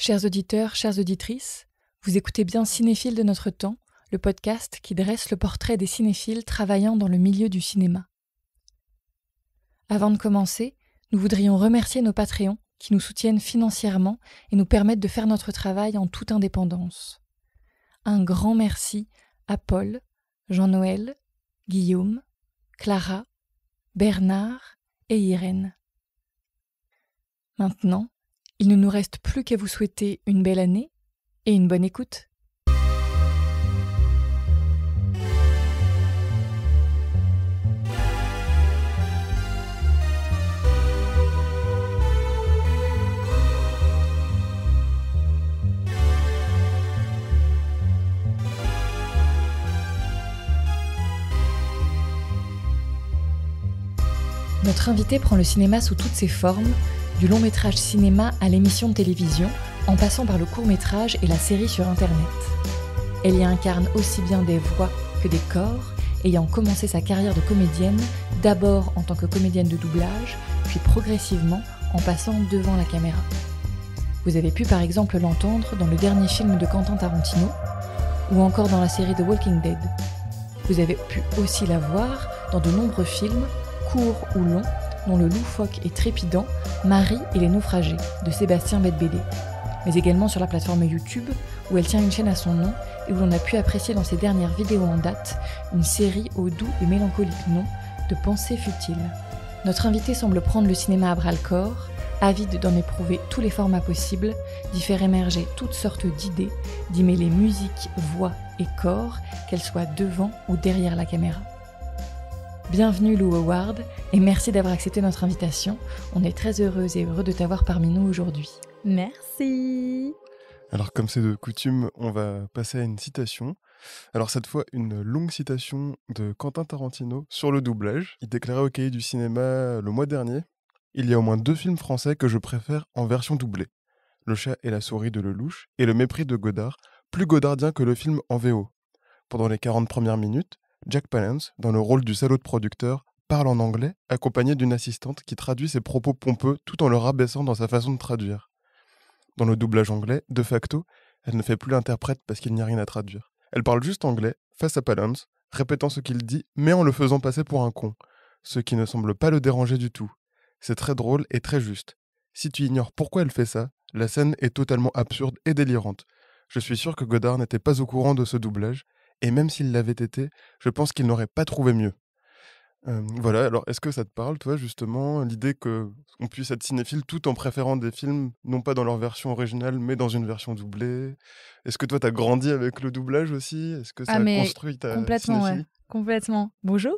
Chers auditeurs, chères auditrices, vous écoutez bien Cinéphile de notre temps, le podcast qui dresse le portrait des cinéphiles travaillant dans le milieu du cinéma. Avant de commencer, nous voudrions remercier nos Patreons qui nous soutiennent financièrement et nous permettent de faire notre travail en toute indépendance. Un grand merci à Paul, Jean-Noël, Guillaume, Clara, Bernard et Irène. Maintenant, il ne nous reste plus qu'à vous souhaiter une belle année et une bonne écoute. Notre invité prend le cinéma sous toutes ses formes, du long métrage cinéma à l'émission de télévision, en passant par le court métrage et la série sur Internet. Elle y incarne aussi bien des voix que des corps, ayant commencé sa carrière de comédienne, d'abord en tant que comédienne de doublage, puis progressivement en passant devant la caméra. Vous avez pu par exemple l'entendre dans le dernier film de Quentin Tarantino, ou encore dans la série The Walking Dead. Vous avez pu aussi la voir dans de nombreux films, courts ou longs, dont le loufoque et trépidant Marie et les naufragés de Sébastien Bette-Bélé, mais également sur la plateforme YouTube où elle tient une chaîne à son nom et où l'on a pu apprécier dans ses dernières vidéos en date une série au doux et mélancolique nom de Pensées futiles. Notre invité semble prendre le cinéma à bras-le-corps, avide d'en éprouver tous les formats possibles, d'y faire émerger toutes sortes d'idées, d'y mêler musique, voix et corps, qu'elles soient devant ou derrière la caméra. Bienvenue Lou Howard et merci d'avoir accepté notre invitation. On est très heureuse et heureux de t'avoir parmi nous aujourd'hui. Merci. Alors comme c'est de coutume, on va passer à une citation. Alors cette fois, une longue citation de Quentin Tarantino sur le doublage. Il déclarait au Cahier du cinéma le mois dernier: « Il y a au moins 2 films français que je préfère en version doublée. Le chat et la souris de Lelouch et Le mépris de Godard, plus godardien que le film en VO. Pendant les 40 premières minutes, Jack Palance, dans le rôle du salaud de producteur, parle en anglais, accompagné d'une assistante qui traduit ses propos pompeux tout en le rabaissant dans sa façon de traduire. Dans le doublage anglais, de facto, elle ne fait plus l'interprète parce qu'il n'y a rien à traduire. Elle parle juste anglais, face à Palance, répétant ce qu'il dit, mais en le faisant passer pour un con, ce qui ne semble pas le déranger du tout. C'est très drôle et très juste. Si tu ignores pourquoi elle fait ça, la scène est totalement absurde et délirante. Je suis sûr que Godard n'était pas au courant de ce doublage, et même s'il l'avait été, je pense qu'il n'aurait pas trouvé mieux. » Voilà, alors est-ce que ça te parle, toi, justement, l'idée qu'on puisse être cinéphile tout en préférant des films, non pas dans leur version originale, mais dans une version doublée? Est-ce que toi, t'as grandi avec le doublage aussi? Est-ce que ça a construit ta Complètement, cinéphilie? ouais. Complètement. Bonjour.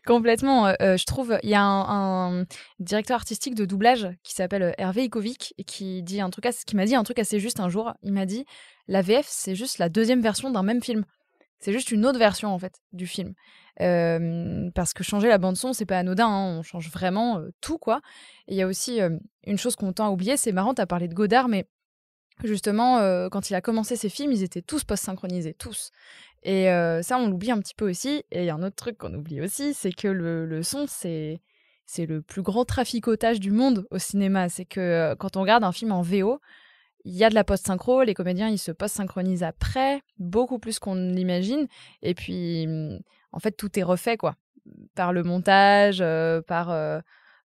Complètement. Je trouve, il y a un directeur artistique de doublage qui s'appelle Hervé Ikovic et qui m'a dit un truc assez juste un jour. Il m'a dit, la VF, c'est juste la deuxième version d'un même film. C'est juste une autre version, en fait, du film. Parce que changer la bande-son, c'est pas anodin, hein, on change vraiment tout, quoi. Et il y a aussi une chose qu'on tend à oublier, c'est marrant, t'as parlé de Godard, mais justement, quand il a commencé ses films, ils étaient tous post-synchronisés, tous. Et ça, on l'oublie un petit peu aussi. Et il y a un autre truc qu'on oublie aussi, c'est que le son, c'est le plus grand traficotage du monde au cinéma. C'est que quand on regarde un film en VO, il y a de la post-synchro, les comédiens, ils se post-synchronisent après, beaucoup plus qu'on l'imagine. Et puis, en fait, tout est refait, quoi. Par le montage, par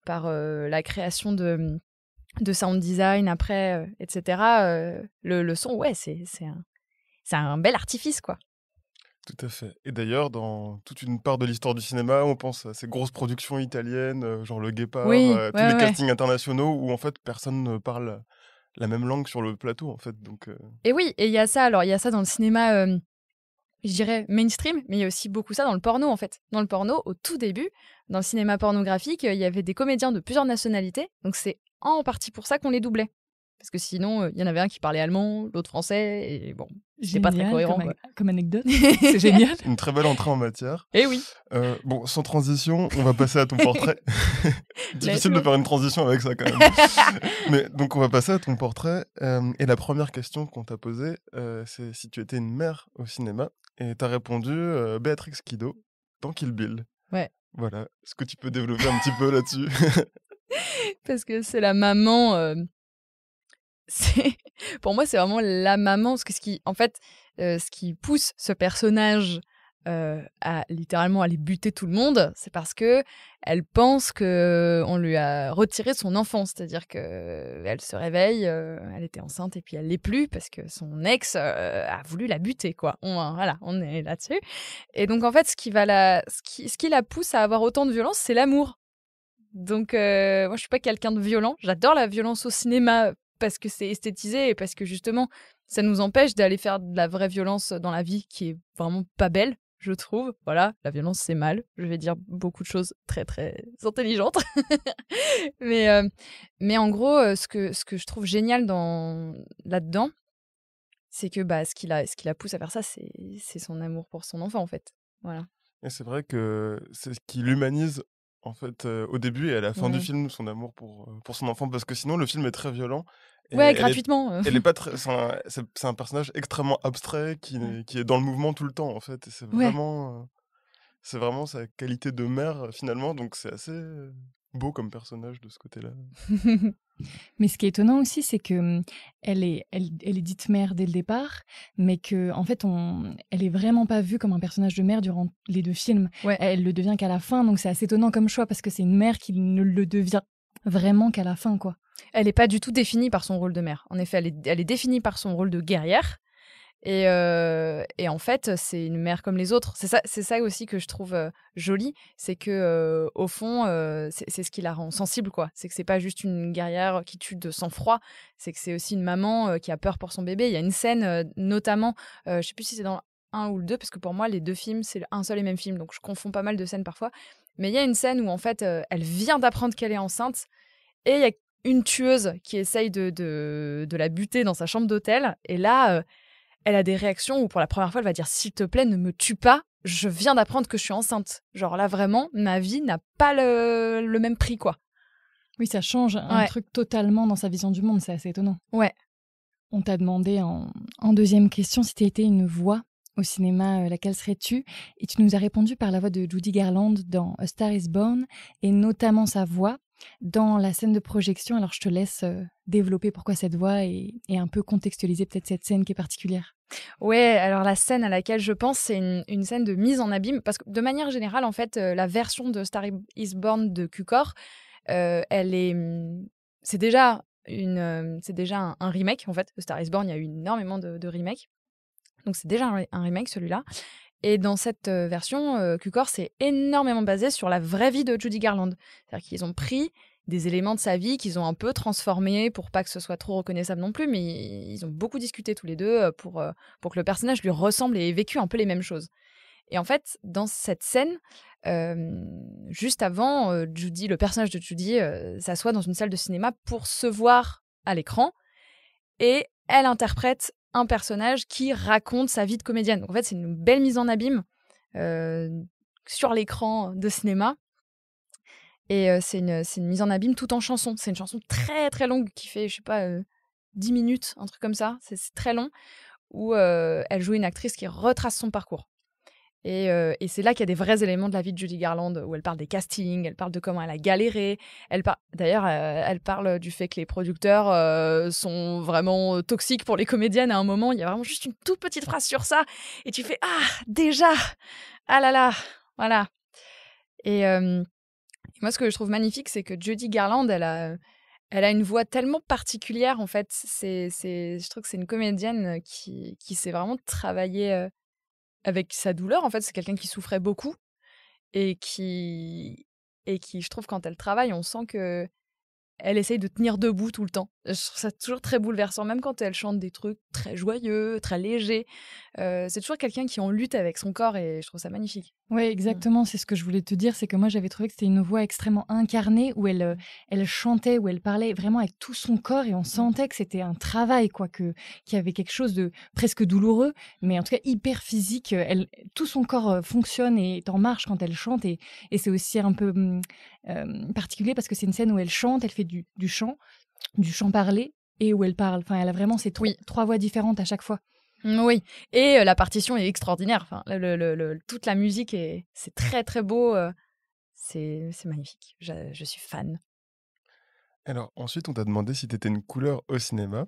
la création de sound design après, etc. Le son, ouais, c'est un bel artifice, quoi. Tout à fait. Et d'ailleurs, dans toute une part de l'histoire du cinéma, on pense à ces grosses productions italiennes, genre Le Guépard, Oui, tous les castings internationaux où en fait personne ne parle la même langue sur le plateau, en fait. Donc, Et oui, et il y a ça. Alors, il y a ça dans le cinéma, je dirais mainstream, mais il y a aussi beaucoup ça dans le porno, en fait. Dans le porno, au tout début, dans le cinéma pornographique, il y avait des comédiens de plusieurs nationalités. Donc, c'est en partie pour ça qu'on les doublait. Parce que sinon, il y en avait un qui parlait allemand, l'autre français, et bon, c'était pas très cohérent, quoi. Comme anecdote, c'est génial. une très belle entrée en matière. Eh oui. Bon, sans transition, on va passer à ton portrait. Difficile de faire une transition avec ça, quand même. Mais donc, on va passer à ton portrait. Et la première question qu'on t'a posée, c'est si tu étais une mère au cinéma. Et t'as répondu Béatrix Kiddo dans Kill Bill. Ouais. Voilà. Est-ce que tu peux développer un petit peu là-dessus? Parce que c'est la maman... pour moi, c'est vraiment la maman, parce que ce qui pousse ce personnage à littéralement aller buter tout le monde, c'est parce que elle pense que on lui a retiré son enfant, c'est-à-dire que elle se réveille, elle était enceinte et puis elle l'est plus parce que son ex a voulu la buter, quoi. Voilà, on est là-dessus. Et donc en fait, ce qui la pousse à avoir autant de violence, c'est l'amour. Donc moi, je suis pas quelqu'un de violent. J'adore la violence au cinéma parce que c'est esthétisé et parce que justement, ça nous empêche d'aller faire de la vraie violence dans la vie qui est vraiment pas belle, je trouve. Voilà, la violence, c'est mal. Je vais dire beaucoup de choses très, très intelligentes. mais, mais en gros, ce que je trouve génial là-dedans, c'est que ce qui la pousse à faire ça, c'est son amour pour son enfant, en fait. Voilà. Et c'est vrai que c'est ce qui l'humanise, en fait, au début et à la fin du film, son amour pour son enfant, parce que sinon le film est très violent et Ouais, gratuitement. elle est pas très c'est un personnage extrêmement abstrait qui est dans le mouvement tout le temps, en fait, et Ouais. c'est vraiment sa qualité de mère, finalement, donc c'est assez beau comme personnage de ce côté-là. Mais ce qui est étonnant aussi, c'est que elle est dite mère dès le départ, mais que en fait, elle est vraiment pas vue comme un personnage de mère durant les 2 films. Ouais. Elle le devient qu'à la fin, donc c'est assez étonnant comme choix parce que c'est une mère qui ne le devient vraiment qu'à la fin, quoi. Elle est pas du tout définie par son rôle de mère. En effet, elle est définie par son rôle de guerrière. Et en fait, c'est une mère comme les autres. C'est ça aussi que je trouve joli, c'est que au fond, c'est ce qui la rend sensible, quoi. C'est que c'est pas juste une guerrière qui tue de sang-froid, c'est que c'est aussi une maman qui a peur pour son bébé. Il y a une scène, notamment, je sais plus si c'est dans le 1 ou le 2, parce que pour moi, les 2 films, c'est un seul et même film, donc je confonds pas mal de scènes parfois. Mais il y a une scène où en fait, elle vient d'apprendre qu'elle est enceinte et il y a une tueuse qui essaye de la buter dans sa chambre d'hôtel. Et là, elle a des réactions où pour la première fois, elle va dire « S'il te plaît, ne me tue pas, je viens d'apprendre que je suis enceinte. » Genre là, vraiment, ma vie n'a pas le même prix, quoi. Oui, ça change un truc totalement dans sa vision du monde, c'est assez étonnant. Ouais. On t'a demandé en deuxième question si tu étais une voix au cinéma, laquelle serais-tu? Et tu nous as répondu par la voix de Judy Garland dans A Star is Born, et notamment sa voix dans la scène de projection. Alors je te laisse développer pourquoi cette voix et un peu contextualiser peut-être cette scène qui est particulière. Ouais, alors la scène à laquelle je pense, c'est une scène de mise en abîme, parce que de manière générale, en fait, la version de Star is Born de Cukor, elle est, c'est déjà un remake, en fait. De Star is Born, il y a eu énormément de remakes. Donc c'est déjà un remake, celui-là. Et dans cette version, Cukor, c'est énormément basé sur la vraie vie de Judy Garland. C'est-à-dire qu'ils ont pris des éléments de sa vie qu'ils ont un peu transformés pour pas que ce soit trop reconnaissable non plus, mais ils ont beaucoup discuté tous les deux pour que le personnage lui ressemble et ait vécu un peu les mêmes choses. Et en fait, dans cette scène, juste avant, Judy, le personnage de Judy s'assoit dans une salle de cinéma pour se voir à l'écran, et elle interprète un personnage qui raconte sa vie de comédienne. Donc en fait, c'est une belle mise en abîme sur l'écran de cinéma. Et c'est une mise en abîme tout en chanson. C'est une chanson très très longue qui fait, je sais pas, 10 minutes, un truc comme ça. C'est très long, où elle joue une actrice qui retrace son parcours. Et c'est là qu'il y a des vrais éléments de la vie de Judy Garland, où elle parle des castings, elle parle de comment elle a galéré. D'ailleurs, elle parle du fait que les producteurs sont vraiment toxiques pour les comédiennes. À un moment, il y a vraiment juste une toute petite phrase sur ça. Et tu fais « Ah, déjà ! Ah là là !» Voilà. Et moi, ce que je trouve magnifique, c'est que Judy Garland, elle a une voix tellement particulière, en fait. Je trouve que c'est une comédienne qui sait vraiment travailler avec sa douleur. En fait, c'est quelqu'un qui souffrait beaucoup et qui, je trouve, quand elle travaille, on sent que elle essaye de tenir debout tout le temps. Je trouve ça toujours très bouleversant, même quand elle chante des trucs très joyeux, très légers. C'est toujours quelqu'un qui en lutte avec son corps et je trouve ça magnifique. Oui, exactement, c'est ce que je voulais te dire, c'est que moi j'avais trouvé que c'était une voix extrêmement incarnée, où elle chantait, où elle parlait vraiment avec tout son corps, et on sentait que c'était un travail, quoi, qu'il y avait quelque chose de presque douloureux, mais en tout cas hyper physique. Tout son corps fonctionne et est en marche quand elle chante, et c'est aussi un peu particulier parce que c'est une scène où elle chante, elle fait du chant parlé, et où elle parle. Enfin, elle a vraiment ces trois voix différentes à chaque fois. Oui, et la partition est extraordinaire. Enfin, toute la musique, c'est très très beau. C'est magnifique. Je suis fan. Alors ensuite, on t'a demandé si t'étais une couleur au cinéma.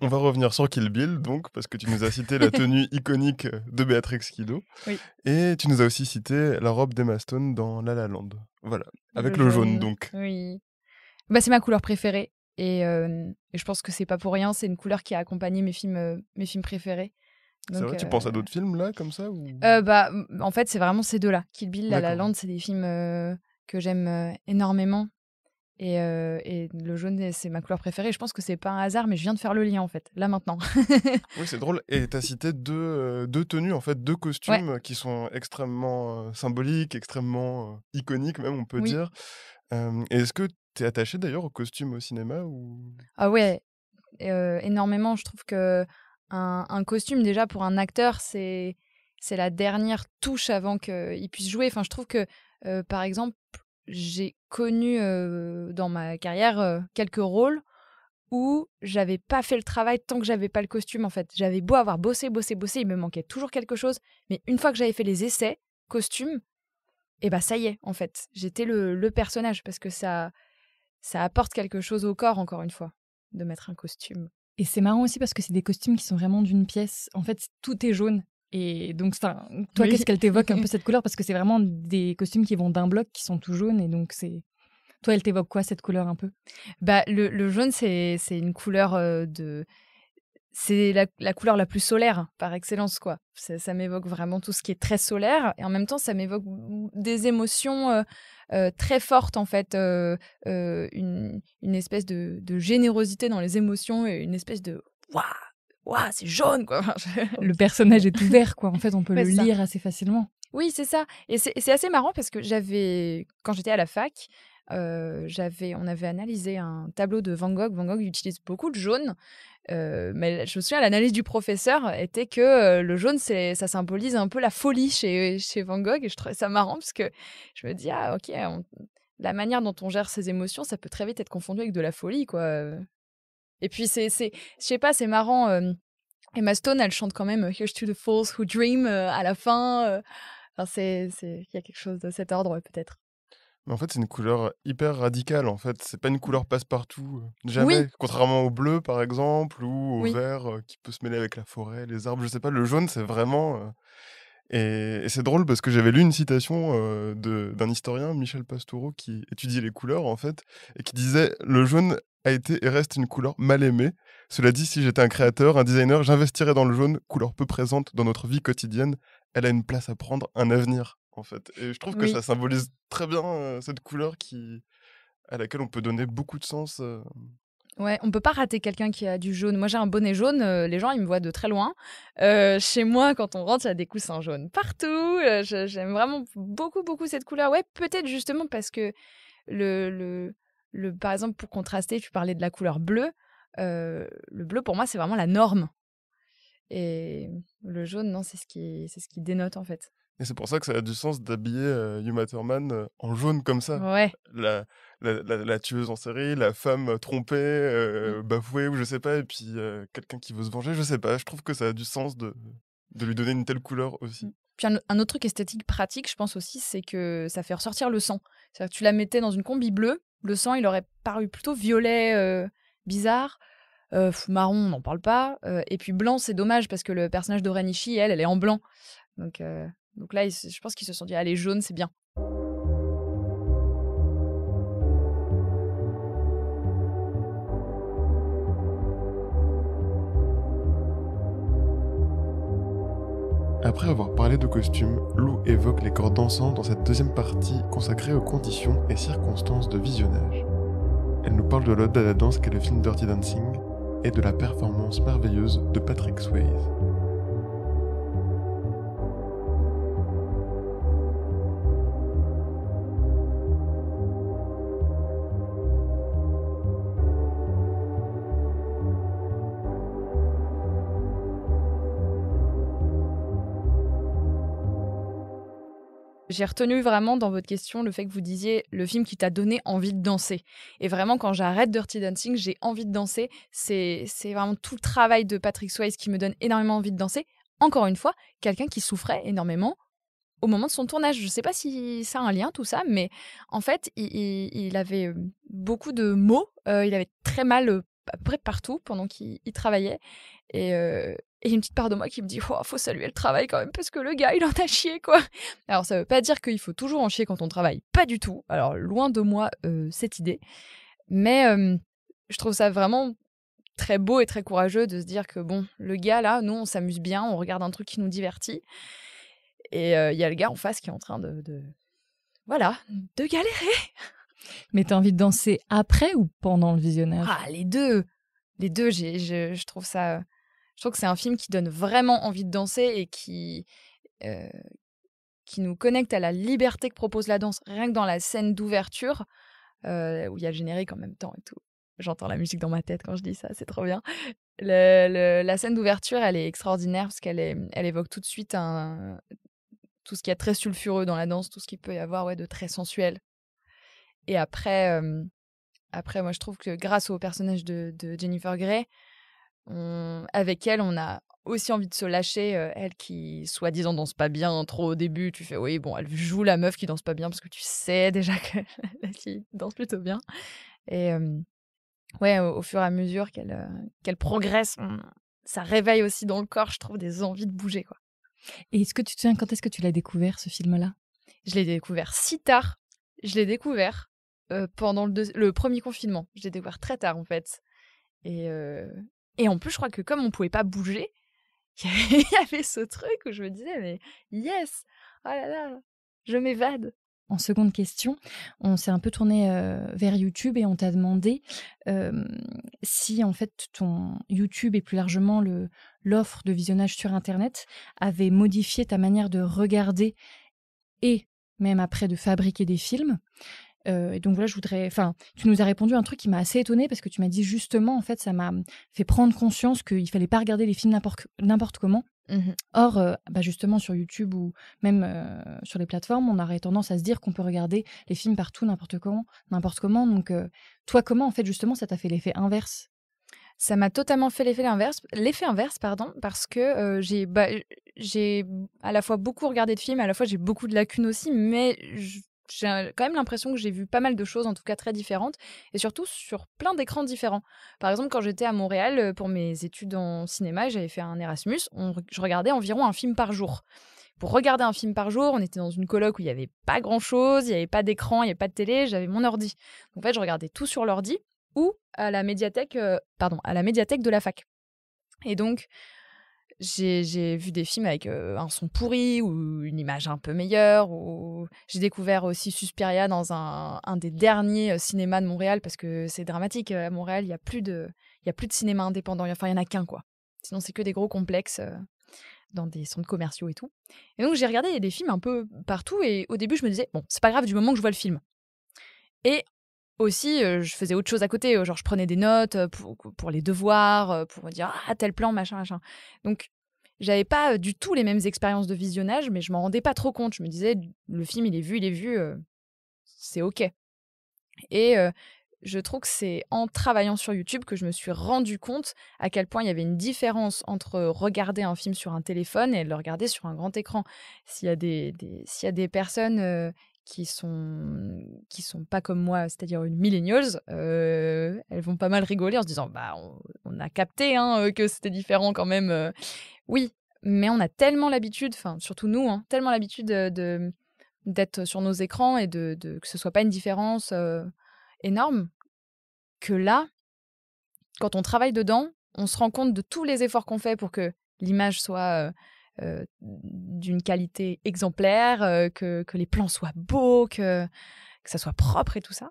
On va revenir sur Kill Bill, donc, parce que tu nous as cité la tenue iconique de Béatrix Kiddo. Oui. Et tu nous as aussi cité la robe d'Emma Stone dans La La Land. Voilà, avec Le le jaune, jaune, donc. oui. Bah, c'est ma couleur préférée et je pense que c'est pas pour rien, c'est une couleur qui a accompagné mes films préférés. C'est Donc vrai, tu penses à d'autres films, là, comme ça ou... bah, en fait, c'est vraiment ces 2-là. Kill Bill, La La D'accord. Land, c'est des films, que j'aime, énormément et le jaune, c'est ma couleur préférée. Je pense que c'est pas un hasard, mais je viens de faire le lien, en fait, là, maintenant. Oui, c'est drôle. Et tu as cité deux tenues, en fait, deux Ouais, costumes qui sont extrêmement symboliques, extrêmement iconiques, même, on peut oui. dire. Et est-ce que tu es attaché d'ailleurs aux costumes au cinéma ou... Ah ouais, énormément. Je trouve que un costume, déjà, pour un acteur, c'est la dernière touche avant qu'il puisse jouer. Enfin, je trouve que, par exemple, j'ai connu, dans ma carrière, quelques rôles où j'avais pas fait le travail tant que j'avais pas le costume, en fait. J'avais beau avoir bossé, bossé, bossé, il me manquait toujours quelque chose, mais une fois que j'avais fait les essais costumes et bah, ça y est, en fait, j'étais le personnage parce que ça apporte quelque chose au corps, encore une fois, de mettre un costume. Et c'est marrant aussi parce que c'est des costumes qui sont vraiment d'une pièce. En fait, tout est jaune. Et donc, toi, Oui. qu'est-ce qu'elle t'évoque un peu cette couleur? Parce que c'est vraiment des costumes qui vont d'un bloc, qui sont tout jaunes. Et donc, toi, elle t'évoque quoi, cette couleur un peu? Bah, le jaune, c'est une couleur c'est la couleur la plus solaire par excellence, quoi. Ça m'évoque vraiment tout ce qui est très solaire et en même temps, ça m'évoque des émotions très fortes, en fait. Une espèce de générosité dans les émotions et une espèce de waouh, waouh, c'est jaune, quoi. Enfin, Le personnage est ouvert, quoi. En fait, on peut Ouais, le c'est ça. lire assez facilement. Oui, c'est ça et c'est assez marrant parce que quand j'étais à la fac, on avait analysé un tableau de Van Gogh. Van Gogh utilise beaucoup de jaune, mais je me souviens, l'analyse du professeur était que, le jaune, ça symbolise un peu la folie chez Van Gogh et je trouvais ça marrant parce que je me dis: «Ah OK, la manière dont on gère ses émotions, ça peut très vite être confondu avec de la folie, quoi», et puis je sais pas, c'est marrant, Emma Stone, elle chante quand même, «Here's to the fools who dream», à la fin, enfin, il y a quelque chose de cet ordre, peut-être. Mais en fait, c'est une couleur hyper radicale, en fait. C'est pas une couleur passe-partout. Oui, Jamais. Contrairement au bleu, par exemple, ou au oui. vert qui peut se mêler avec la forêt, les arbres, je sais pas. Le jaune, c'est vraiment... Et c'est drôle parce que j'avais lu une citation d'un historien, Michel Pastoureau, qui étudie les couleurs, en fait, et qui disait: «Le jaune a été et reste une couleur mal aimée. Cela dit, si j'étais un créateur, un designer, j'investirais dans le jaune, couleur peu présente dans notre vie quotidienne. Elle a une place à prendre, un avenir», en fait. Et je trouve que Oui. ça symbolise très bien cette couleur à laquelle on peut donner beaucoup de sens. Ouais, on peut pas rater quelqu'un qui a du jaune. Moi, j'ai un bonnet jaune, les gens, ils me voient de très loin. Chez moi, quand on rentre, il y a des coussins jaunes partout. J'aime vraiment beaucoup, beaucoup cette couleur. Ouais, peut-être justement parce que le le par exemple, pour contraster, tu parlais de la couleur bleue. Le bleu, pour moi, c'est vraiment la norme et le jaune, non, c'est ce qui dénote, en fait. Et c'est pour ça que ça a du sens d'habiller Uma Thurman en jaune comme ça. Ouais. La, la tueuse en série, la femme trompée, Mmh. bafouée ou je sais pas, et puis quelqu'un qui veut se venger, je sais pas. Je trouve que ça a du sens de lui donner une telle couleur Mmh. aussi. Puis un autre truc esthétique pratique, je pense aussi, c'est que ça fait ressortir le sang. C'est-à-dire que tu la mettais dans une combi bleue, le sang, il aurait paru plutôt violet, bizarre. Marron, on n'en parle pas. Et puis blanc, c'est dommage parce que le personnage d'Orenishi, elle est en blanc. Donc, là, je pense qu'ils se sont dit: «Allez, jaune, c'est bien». Après avoir parlé de costumes, Lou évoque les corps dansants dans cette deuxième partie consacrée aux conditions et circonstances de visionnage. Elle nous parle de l'ode à la danse qu'est le film Dirty Dancing et de la performance merveilleuse de Patrick Swayze. J'ai retenu vraiment dans votre question le fait que vous disiez le film qui t'a donné envie de danser. Et vraiment, quand j'arrête Dirty Dancing, j'ai envie de danser. C'est vraiment tout le travail de Patrick Swayze qui me donne énormément envie de danser. Encore une fois, quelqu'un qui souffrait énormément au moment de son tournage. Je sais pas si ça a un lien tout ça, mais en fait, il avait beaucoup de maux. Il avait très mal à peu près partout pendant qu'il travaillait. Et il y a une petite part de moi qui me dit oh, faut saluer le travail quand même parce que le gars il en a chié quoi. Alors ça veut pas dire qu'il faut toujours en chier quand on travaille, pas du tout. Alors loin de moi cette idée, mais je trouve ça vraiment très beau et très courageux de se dire que bon, le gars là, nous on s'amuse bien, on regarde un truc qui nous divertit, et il y a le gars en face qui est en train voilà, de galérer. Mais t'as envie de danser après ou pendant le visionnage? Ah, les deux, je trouve ça, je trouve que c'est un film qui donne vraiment envie de danser et euh, qui nous connecte à la liberté que propose la danse, rien que dans la scène d'ouverture, où il y a le générique en même temps et tout. J'entends la musique dans ma tête quand je dis ça, c'est trop bien. La scène d'ouverture, elle est extraordinaire parce elle évoque tout de suite tout ce qui est très sulfureux dans la danse, tout ce qu'il peut y avoir de très sensuel. Et après, moi, je trouve que grâce au personnage de Jennifer Grey, avec elle, on a aussi envie de se lâcher. Elle qui, soi-disant, danse pas bien trop au début, tu fais oui, bon, elle joue la meuf qui danse pas bien parce que tu sais déjà que la fille danse plutôt bien. Et ouais, au fur et à mesure qu'elle progresse, ça réveille aussi dans le corps, je trouve, des envies de bouger, quoi. Et est-ce que tu te souviens quand est-ce que tu l'as découvert, ce film-là? Je l'ai découvert si tard. Je l'ai découvert pendant le premier confinement. Je l'ai découvert très tard, en fait. Et en plus, je crois que comme on pouvait pas bouger, il y avait ce truc où je me disais, mais yes, oh là là, je m'évade. En seconde question, on s'est un peu tourné vers YouTube et on t'a demandé si en fait ton YouTube et plus largement l'offre de visionnage sur Internet avait modifié ta manière de regarder et même après de fabriquer des films. Et donc voilà, tu nous as répondu un truc qui m'a assez étonnée parce que tu m'as dit justement, en fait, ça m'a fait prendre conscience qu'il fallait pas regarder les films n'importe comment. Or, justement, sur YouTube ou même sur les plateformes, on aurait tendance à se dire qu'on peut regarder les films partout, n'importe comment. Donc, toi, comment, en fait, justement, ça t'a fait l'effet inverse? Ça m'a totalement fait l'effet inverse, parce que j'ai à la fois beaucoup regardé de films, à la fois j'ai beaucoup de lacunes aussi, mais j'ai quand même l'impression que j'ai vu pas mal de choses, en tout cas très différentes, et surtout sur plein d'écrans différents. Par exemple, quand j'étais à Montréal pour mes études en cinéma, j'avais fait un Erasmus, je regardais environ un film par jour. Pour regarder un film par jour, on était dans une coloc où il n'y avait pas grand-chose, il n'y avait pas d'écran, il n'y avait pas de télé, j'avais mon ordi. Donc en fait, je regardais tout sur l'ordi ou à la médiathèque de la fac. Et donc, j'ai vu des films avec un son pourri ou une image un peu meilleure. Ou j'ai découvert aussi Suspiria dans un des derniers cinémas de Montréal parce que c'est dramatique. À Montréal, il y a plus de cinéma indépendant. Enfin, il y en a qu'un, quoi. Sinon, c'est que des gros complexes dans des centres commerciaux et tout. Et donc, j'ai regardé des films un peu partout. Et au début, je me disais, bon, c'est pas grave du moment que je vois le film. Et aussi, je faisais autre chose à côté. Genre, je prenais des notes pour les devoirs, pour me dire « Ah, tel plan, machin, machin ». Donc, j'avais pas du tout les mêmes expériences de visionnage, mais je m'en rendais pas trop compte. Je me disais « Le film, il est vu, c'est OK ». Et je trouve que c'est en travaillant sur YouTube que je me suis rendu compte à quel point il y avait une différence entre regarder un film sur un téléphone et le regarder sur un grand écran. S'il y a s'il y a des personnes qui sont pas comme moi, c'est-à-dire une millennials, elles vont pas mal rigoler en se disant bah on a capté que c'était différent quand même. Oui, mais on a tellement l'habitude, enfin surtout nous, tellement l'habitude d'être sur nos écrans et de que ce soit pas une différence énorme, que là, quand on travaille dedans, on se rend compte de tous les efforts qu'on fait pour que l'image soit d'une qualité exemplaire, que les plans soient beaux, que ça soit propre et tout ça.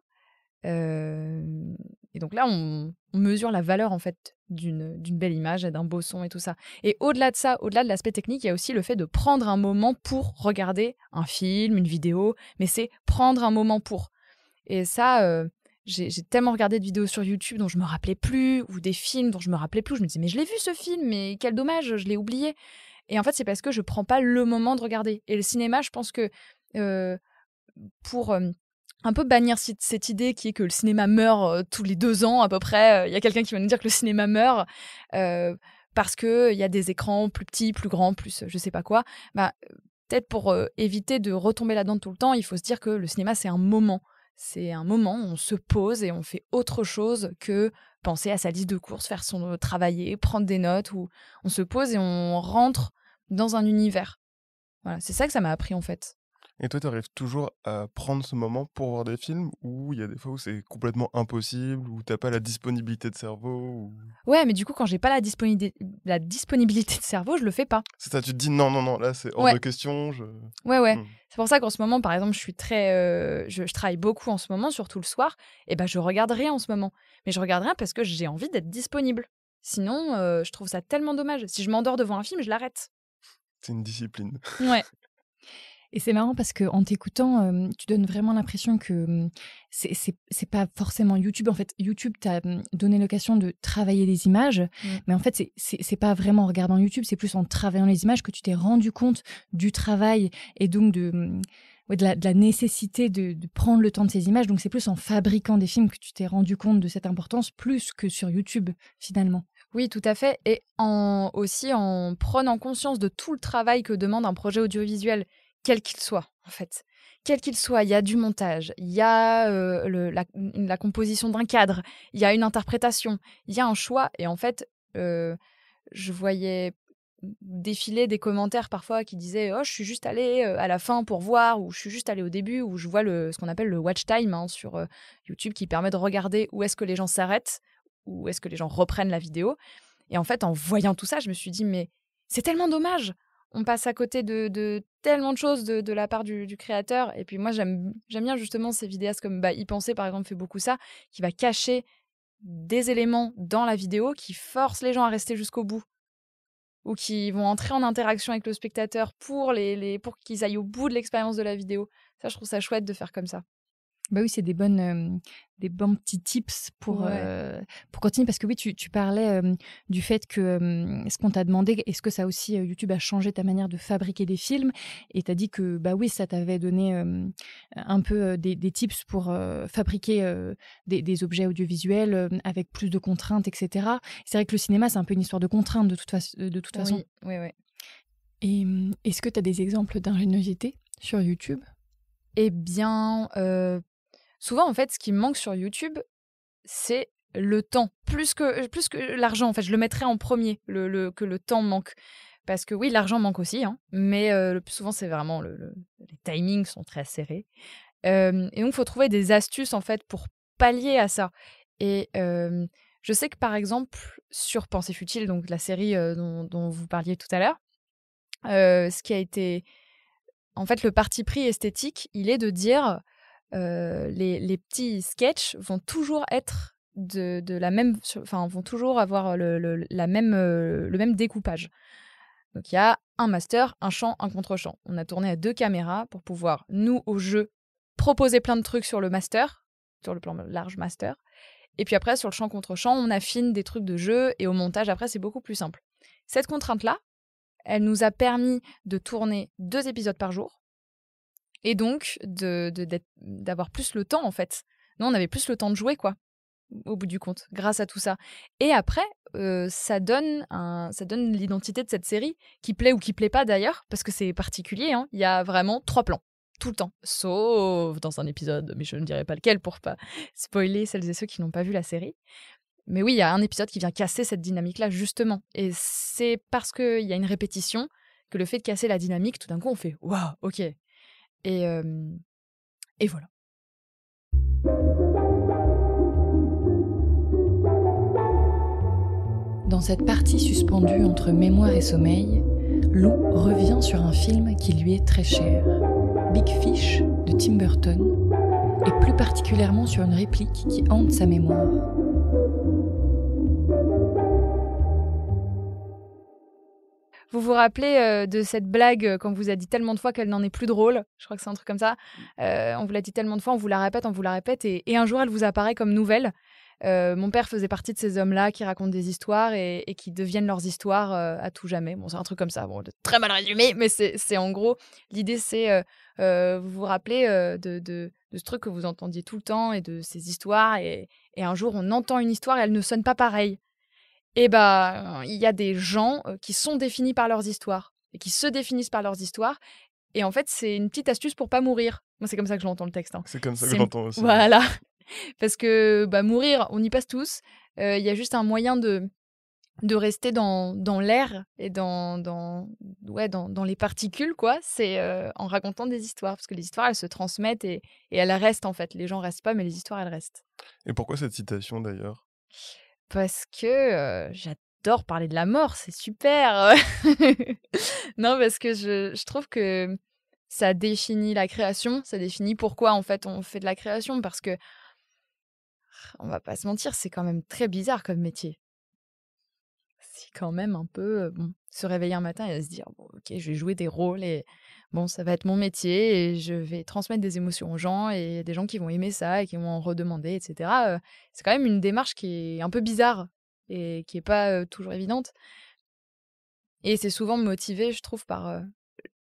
Et donc là, on mesure la valeur en fait d'une belle image et d'un beau son et tout ça. Et au-delà de ça, au-delà de l'aspect technique, il y a aussi le fait de prendre un moment pour regarder un film, une vidéo, mais c'est prendre un moment pour. Et ça, j'ai tellement regardé de vidéos sur YouTube dont je me rappelais plus, ou des films dont je me rappelais plus. Je me disais, mais je l'ai vu ce film, mais quel dommage, je l'ai oublié. Et en fait, c'est parce que je prends pas le moment de regarder. Et le cinéma, je pense que pour un peu bannir cette idée qui est que le cinéma meurt tous les 2 ans à peu près, il y a quelqu'un qui va nous dire que le cinéma meurt parce qu'il y a des écrans plus petits, plus grands, plus je sais pas quoi. Bah, peut-être pour éviter de retomber là-dedans tout le temps, il faut se dire que le cinéma, c'est un moment. C'est un moment où on se pose et on fait autre chose que penser à sa liste de courses, faire son travailler, prendre des notes, où on se pose et on rentre dans un univers. Voilà, c'est ça que ça m'a appris en fait. Et toi, tu arrives toujours à prendre ce moment pour voir des films ou il y a des fois où c'est complètement impossible, où t'as pas la disponibilité de cerveau ou... Ouais, mais du coup, quand j'ai pas la disponibilité de cerveau, je le fais pas. C'est ça, tu te dis non, non, non, là c'est hors Ouais. de question. Ouais. Hmm. C'est pour ça qu'en ce moment, par exemple, je suis très, je travaille beaucoup en ce moment, surtout le soir. Et ben, je regarde rien en ce moment. Mais je regarde rien parce que j'ai envie d'être disponible. Sinon, je trouve ça tellement dommage. Si je m'endors devant un film, je l'arrête. C'est une discipline. Ouais. Et c'est marrant parce qu'en t'écoutant, tu donnes vraiment l'impression que c'est pas forcément YouTube. En fait, YouTube t'a donné l'occasion de travailler les images, mais en fait, c'est pas vraiment en regardant YouTube, c'est plus en travaillant les images que tu t'es rendu compte du travail et donc de la nécessité de prendre le temps de ces images. Donc, c'est plus en fabriquant des films que tu t'es rendu compte de cette importance, plus que sur YouTube, finalement. Oui, tout à fait. Et aussi en prenant conscience de tout le travail que demande un projet audiovisuel, quel qu'il soit, en fait. Quel qu'il soit, il y a du montage, il y a la composition d'un cadre, il y a une interprétation, il y a un choix. Et en fait, je voyais défiler des commentaires parfois qui disaient « Oh, je suis juste allée à la fin pour voir » ou « Je suis juste allée au début » ou je vois ce qu'on appelle le watch time sur YouTube qui permet de regarder où est-ce que les gens s'arrêtent, où est-ce que les gens reprennent la vidéo. Et en fait, en voyant tout ça, je me suis dit « Mais c'est tellement dommage !» On passe à côté de tellement de choses de la part du créateur. Et puis moi, j'aime bien justement ces vidéastes comme Y Penser, par exemple, fait beaucoup ça, qui va cacher des éléments dans la vidéo qui forcent les gens à rester jusqu'au bout ou qui vont entrer en interaction avec le spectateur pour qu'ils aillent au bout de l'expérience de la vidéo. Ça, je trouve ça chouette de faire comme ça. Bah oui, c'est des bons petits tips pour continuer. Parce que oui, tu parlais du fait que ce qu'on t'a demandé, est-ce que ça aussi, YouTube a changé ta manière de fabriquer des films? Et tu as dit que bah oui, ça t'avait donné un peu des tips pour fabriquer des objets audiovisuels avec plus de contraintes, etc. C'est vrai que le cinéma, c'est un peu une histoire de contraintes de toute façon. Oui. Et est-ce que tu as des exemples d'ingéniosité sur YouTube? Eh bien, souvent, en fait, ce qui me manque sur YouTube, c'est le temps. Plus que l'argent, en fait. Je le mettrais en premier, que le temps manque. Parce que oui, l'argent manque aussi, hein, mais le plus souvent, c'est vraiment les timings sont très serrés. Et donc, il faut trouver des astuces, en fait, pour pallier à ça. Et je sais que, par exemple, sur Pensée futile, donc la série dont vous parliez tout à l'heure, ce qui a été... En fait, le parti pris esthétique, il est de dire les petits sketchs vont toujours être de la même, enfin vont toujours avoir le même découpage. Donc il y a un master, un chant, un contre-chant. On a tourné à 2 caméras pour pouvoir nous au jeu proposer plein de trucs sur le master, sur le plan large master. Et puis après sur le chant contre-chant, on affine des trucs de jeu et au montage après c'est beaucoup plus simple. Cette contrainte-là, elle nous a permis de tourner 2 épisodes par jour et donc d'avoir plus le temps, en fait. Nous, on avait plus le temps de jouer, quoi, au bout du compte, grâce à tout ça. Et après, ça donne l'identité de cette série, qui plaît ou qui plaît pas d'ailleurs, parce que c'est particulier, hein. Il y a vraiment 3 plans, tout le temps, sauf dans un épisode, mais je ne dirai pas lequel pour pas spoiler celles et ceux qui n'ont pas vu la série. Mais oui, il y a un épisode qui vient casser cette dynamique-là, justement. Et c'est parce qu'il y a une répétition que le fait de casser la dynamique, tout d'un coup, on fait « Waouh, ok !» Et voilà. Dans cette partie suspendue entre mémoire et sommeil, Lou revient sur un film qui lui est très cher, Big Fish de Tim Burton, et plus particulièrement sur une réplique qui hante sa mémoire. Vous vous rappelez de cette blague qu'on vous a dit tellement de fois qu'elle n'en est plus drôle? Je crois que c'est un truc comme ça. On vous l'a dit tellement de fois, on vous la répète, et un jour elle vous apparaît comme nouvelle. Mon père faisait partie de ces hommes-là qui racontent des histoires et qui deviennent leurs histoires à tout jamais. Bon, c'est un truc comme ça, bon, très mal résumé, mais c'est en gros, l'idée c'est, vous vous rappelez de ce truc que vous entendiez tout le temps et de ces histoires, et un jour on entend une histoire et elle ne sonne pas pareil. Et il y a des gens qui sont définis par leurs histoires et qui se définissent par leurs histoires. Et en fait, c'est une petite astuce pour pas mourir. Moi, c'est comme ça que je l'entends le texte. C'est comme ça que C'est j'entends aussi. voilà, parce que mourir, on y passe tous. Il y a juste un moyen de rester dans l'air et dans les particules, quoi. C'est en racontant des histoires, parce que les histoires, elles se transmettent et elles restent en fait. Les gens restent pas, mais les histoires, elles restent. Et pourquoi cette citation d'ailleurs? Parce que j'adore parler de la mort, c'est super. Non, parce que je trouve que ça définit la création, ça définit pourquoi en fait on fait de la création, parce que on va pas se mentir, c'est quand même très bizarre comme métier. C'est quand même un peu, bon, se réveiller un matin et se dire: «Bon OK, je vais jouer des rôles et bon, ça va être mon métier et je vais transmettre des émotions aux gens et il y a des gens qui vont aimer ça et qui vont en redemander» et cetera, c'est quand même une démarche qui est un peu bizarre et qui est pas, toujours évidente et c'est souvent motivé, je trouve, par,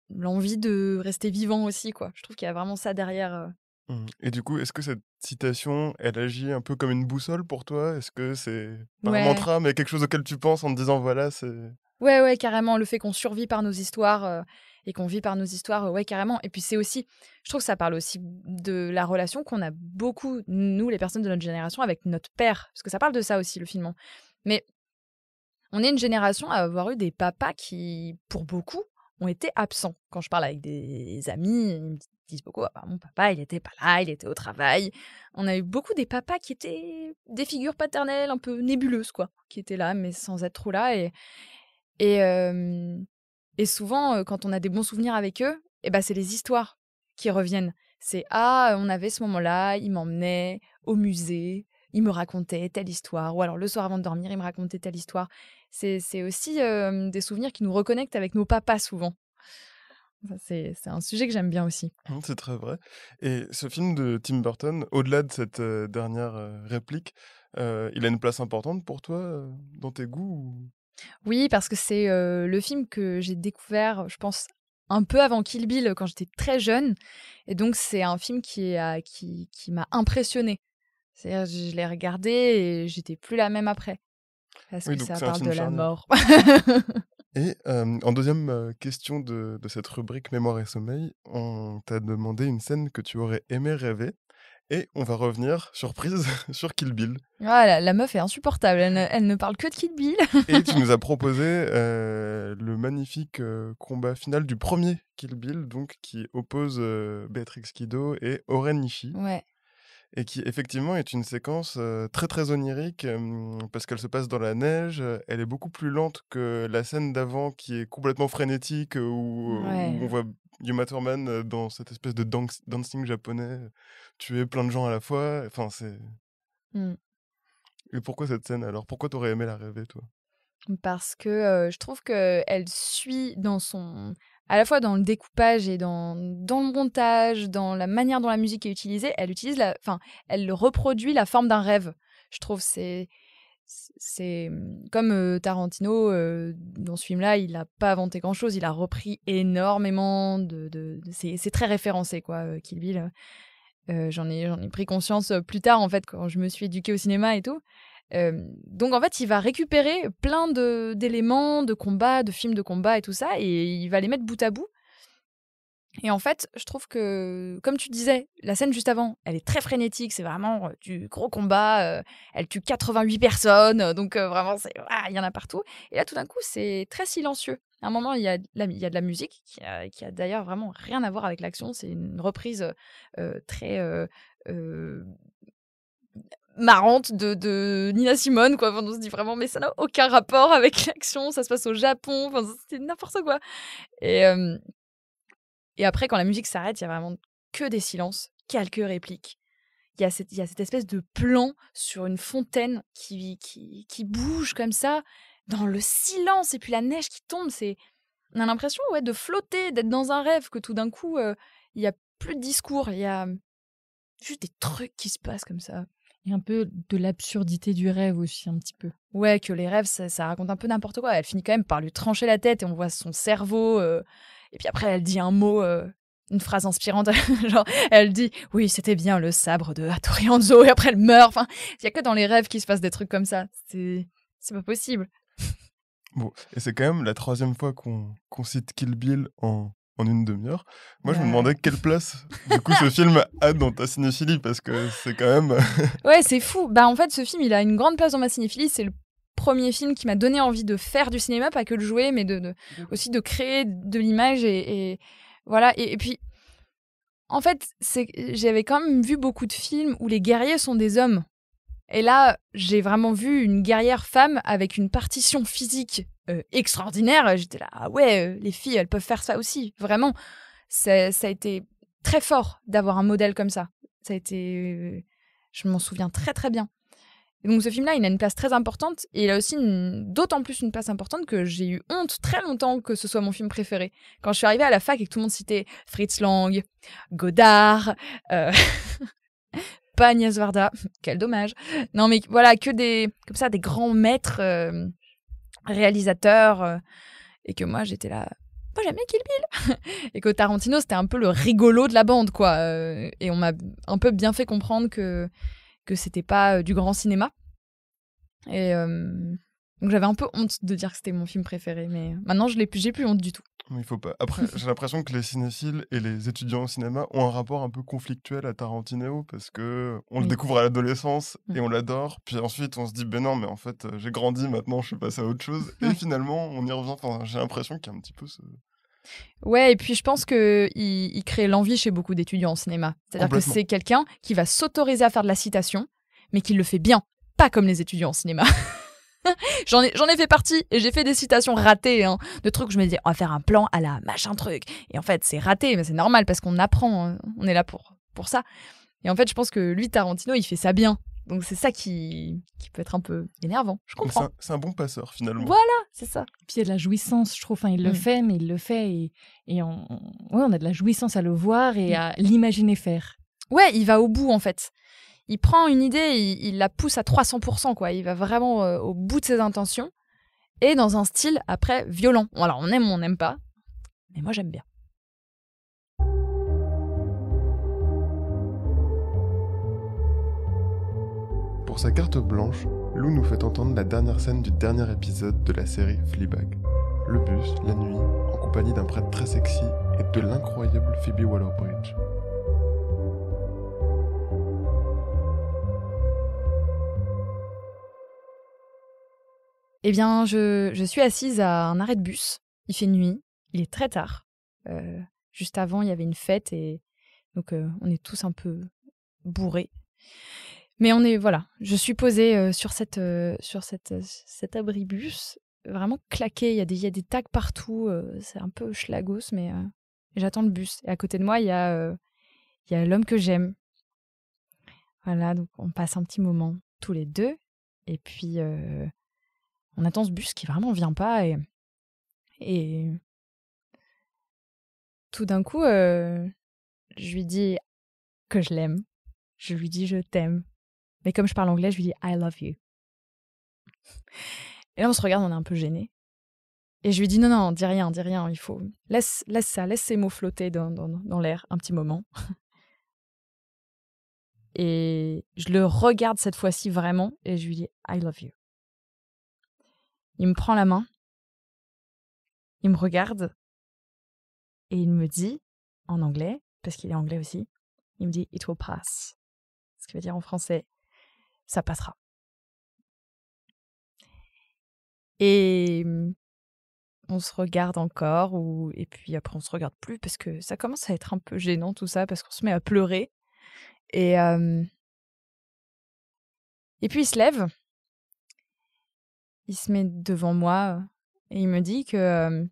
l'envie de rester vivant aussi, quoi. Je trouve qu'il y a vraiment ça derrière, Mmh. Et du coup, est-ce que cette citation, elle agit un peu comme une boussole pour toi? Est-ce que c'est pas un Ouais. mantra, mais quelque chose auquel tu penses en te disant: «Voilà, c'est» Ouais, ouais, carrément, le fait qu'on survit par nos histoires, et qu'on vit par nos histoires, ouais, carrément et puis c'est aussi je trouve que ça parle aussi de la relation qu'on a beaucoup, nous, les personnes de notre génération, avec notre père. Parce que ça parle de ça aussi, le film, hein. Mais on est une génération à avoir eu des papas qui, pour beaucoup, ont été absents. Quand je parle avec des amis, ils me disent beaucoup: «Ah bah, mon papa, il était pas là, il était au travail». On a eu beaucoup des papas qui étaient des figures paternelles un peu nébuleuses, quoi, qui étaient là, mais sans être trop là et hem et souvent, quand on a des bons souvenirs avec eux et c'est les histoires qui reviennent. C'est: «Ah, on avait ce moment-là, il m'emmenait au musée, il me racontait telle histoire» ou alors le soir avant de dormir, il me racontait telle histoire. C'est aussi, des souvenirs qui nous reconnectent avec nos papas souvent. Ça, c'est un sujet que j'aime bien aussi. Mmh, c'est très vrai. Et ce film de Tim Burton, au-delà de cette, dernière, réplique, il a une place importante pour toi, dans tes goûts ou? Oui, parce que c'est, le film que j'ai découvert, je pense, un peu avant Kill Bill, quand j'étais très jeune et donc c'est un film qui m'a impressionnée. C'est-à-dire je l'ai regardé et j'étais plus la même après, parce Oui, que donc ça c'est un parle de film la charnière. mort. Et en deuxième question de cette rubrique mémoire et sommeil, on t'a demandé une scène que tu aurais aimé rêver et on va revenir, surprise, sur Kill Bill. Ah la meuf est insupportable, elle ne parle que de Kill Bill. Et tu nous as proposé, le magnifique, combat final du premier Kill Bill, donc qui oppose, Béatrix Kiddo et Oren Ishii. Ouais, Et qui effectivement est une séquence, très, très onirique, parce qu'elle se passe dans la neige, elle est beaucoup plus lente que la scène d'avant qui est complètement frénétique, où on ouais. voit Uma Thurman, dans cette espèce de dancing japonais, tuer plein de gens à la fois, enfin c'est Mmh. et pourquoi cette scène alors? Pourquoi t'aurais aimé la rêver toi? Parce que, je trouve qu'elle suit dans son à la fois dans le découpage et dans le montage, dans la manière dont la musique est utilisée, elle utilise elle reproduit la forme d'un rêve. Je trouve comme, Tarantino, dans ce film-là, il a pas inventé grand-chose, il a repris énormément c'est très référencé quoi, Kill Bill, j'en ai pris conscience, plus tard en fait quand je me suis éduquée au cinéma et tout. Donc en fait, il va récupérer plein d'éléments de combat, de films de combat et tout ça et il va les mettre bout à bout et en fait, je trouve que, comme tu disais, la scène juste avant, elle est très frénétique, c'est vraiment, du gros combat, elle tue 88 personnes, donc vraiment il y en a partout et là, tout d'un coup, c'est très silencieux. À un moment, il y a de la musique qui a d'ailleurs vraiment rien à voir avec l'action. C'est une reprise, très, heu marrante de Nina Simone quoi. Enfin, on se dit vraiment: «Mais ça n'a aucun rapport avec l'action, ça se passe au Japon», enfin, c'est n'importe quoi et hem et après quand la musique s'arrête, il y a vraiment que des silences, quelques répliques. Il y a cette espèce de plan sur une fontaine qui bouge comme ça, dans le silence et puis la neige qui tombe, on a l'impression, ouais, de flotter, d'être dans un rêve, que tout d'un coup, il y a plus de discours, il y a juste des trucs qui se passent comme ça. Et un peu de l'absurdité du rêve aussi, un petit peu. Ouais, que les rêves, ça raconte un peu n'importe quoi. Elle finit quand même par lui trancher la tête et on voit son cerveau. Et puis après, elle dit un mot, une phrase inspirante. Genre, elle dit: «Oui, c'était bien le sabre de Hattori Hanzo» et après elle meurt. Enfin, il y a que dans les rêves qu'il se passe des trucs comme ça. C'est pas possible. Bon et c'est quand même la troisième fois qu'on cite Kill Bill en en une demi-heure. Moi, je me Ouais. demandais quelle place, du coup, ce film a dans ta cinéphilie, parce que c'est quand même... Ouais, c'est fou. Bah, en fait, ce film, il a une grande place dans ma cinéphilie. C'est le premier film qui m'a donné envie de faire du cinéma, pas que de jouer, mais aussi de créer de l'image. Et voilà. Et puis, en fait, j'avais quand même vu beaucoup de films où les guerriers sont des hommes. Et là, j'ai vraiment vu une guerrière femme avec une partition physique extraordinaire. J'étais là, ah ouais, les filles, elles peuvent faire ça aussi. Vraiment, ça a été très fort d'avoir un modèle comme ça. Ça a été... je m'en souviens très très bien. Et donc ce film-là, il a une place très importante. Et il a aussi d'autant plus une place importante que j'ai eu honte très longtemps que ce soit mon film préféré. Quand je suis arrivée à la fac et que tout le monde citait Fritz Lang, Godard... pas Agnès Varda, quel dommage. Non mais voilà, que des grands maîtres réalisateurs et que moi j'étais là, moi j'aime bien Kill Bill et que Tarantino c'était un peu le rigolo de la bande quoi et on m'a un peu bien fait comprendre que c'était pas du grand cinéma et donc j'avais un peu honte de dire que c'était mon film préféré mais maintenant j'ai plus honte du tout. Il faut pas. Après, j'ai l'impression que les cinéphiles et les étudiants au cinéma ont un rapport un peu conflictuel à Tarantino, parce que on le Oui. découvre à l'adolescence et on l'adore, puis ensuite on se dit ben non, mais en fait j'ai grandi, maintenant je suis passé à autre chose, et finalement on y revient. Enfin, j'ai l'impression qu'il y a un petit peu ce... Ouais, et puis je pense qu'il crée l'envie chez beaucoup d'étudiants en cinéma. C'est-à-dire que Complètement. c'est quelqu'un qui va s'autoriser à faire de la citation, mais qui le fait bien, pas comme les étudiants en cinéma. J'en ai fait partie et j'ai fait des citations ratées, hein, de trucs où je me disais on va faire un plan à la machin truc. Et en fait, c'est raté, mais c'est normal parce qu'on apprend, hein, on est là pour ça. Et en fait, je pense que lui, Tarantino, il fait ça bien. Donc c'est ça qui peut être un peu énervant. Je comprends. C'est un bon passeur finalement. Voilà, c'est ça. Puis il y a de la jouissance, je trouve. Enfin, il le fait, mais il le fait et on a de la jouissance à le voir et à l'imaginer faire. Ouais, il va au bout en fait. Il prend une idée, il la pousse à 300%, quoi. Il va vraiment au bout de ses intentions et dans un style après violent. Alors on aime ou on n'aime pas, mais moi j'aime bien. Pour sa carte blanche, Lou nous fait entendre la dernière scène du dernier épisode de la série Fleabag. Le bus, la nuit, en compagnie d'un prêtre très sexy et de l'incroyable Phoebe Waller-Bridge. Eh bien, je suis assise à un arrêt de bus. Il fait nuit, il est très tard. Juste avant, il y avait une fête et donc on est tous un peu bourrés. Mais je suis posée sur cet abribus, vraiment claqué. Il y a des tags partout. C'est un peu schlagos, mais j'attends le bus. Et à côté de moi, il y a l'homme que j'aime. Voilà, donc on passe un petit moment tous les deux. Et puis, on attend ce bus qui vraiment vient pas. Et tout d'un coup, je lui dis que je l'aime. Je lui dis je t'aime. Mais comme je parle anglais, je lui dis I love you. Et là, on se regarde, on est un peu gênés. Et je lui dis non, dis rien, il faut... Laisse ces mots flotter dans l'air un petit moment. Et je le regarde cette fois-ci vraiment, et je lui dis I love you. Il me prend la main, il me regarde, et il me dit, en anglais, parce qu'il est anglais aussi, il me dit it will pass. Ce qui veut dire en français, ça passera. Et on se regarde encore, et puis après on se regarde plus, parce que ça commence à être un peu gênant tout ça, parce qu'on se met à pleurer. Et puis il se lève, il se met devant moi, et il me dit que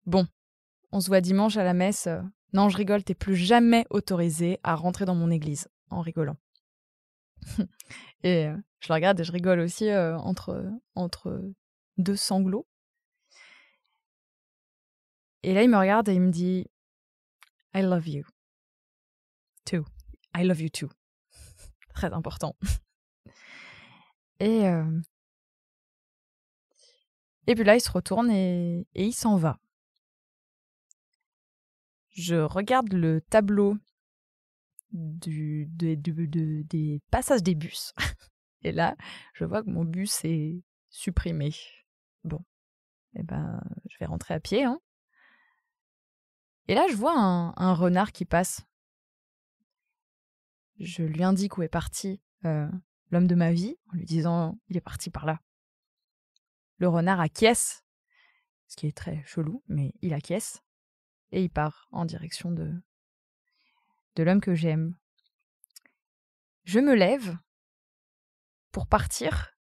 bon, on se voit dimanche à la messe. Non, je rigole, t'es plus jamais autorisé à rentrer dans mon église, en rigolant. Et je le regarde et je rigole aussi entre deux sanglots. Et là, il me regarde et il me dit I love you too. I love you too. Très important. Et puis là, il se retourne et il s'en va. Je regarde le tableau des passages des bus. Et là, je vois que mon bus est supprimé. Bon, eh ben, je vais rentrer à pied, hein. Et là, je vois un renard qui passe. Je lui indique où est parti l'homme de ma vie, en lui disant « il est parti par là ». Le renard acquiesce, ce qui est très chelou, mais il acquiesce. Et il part en direction de l'homme que j'aime. Je me lève pour partir.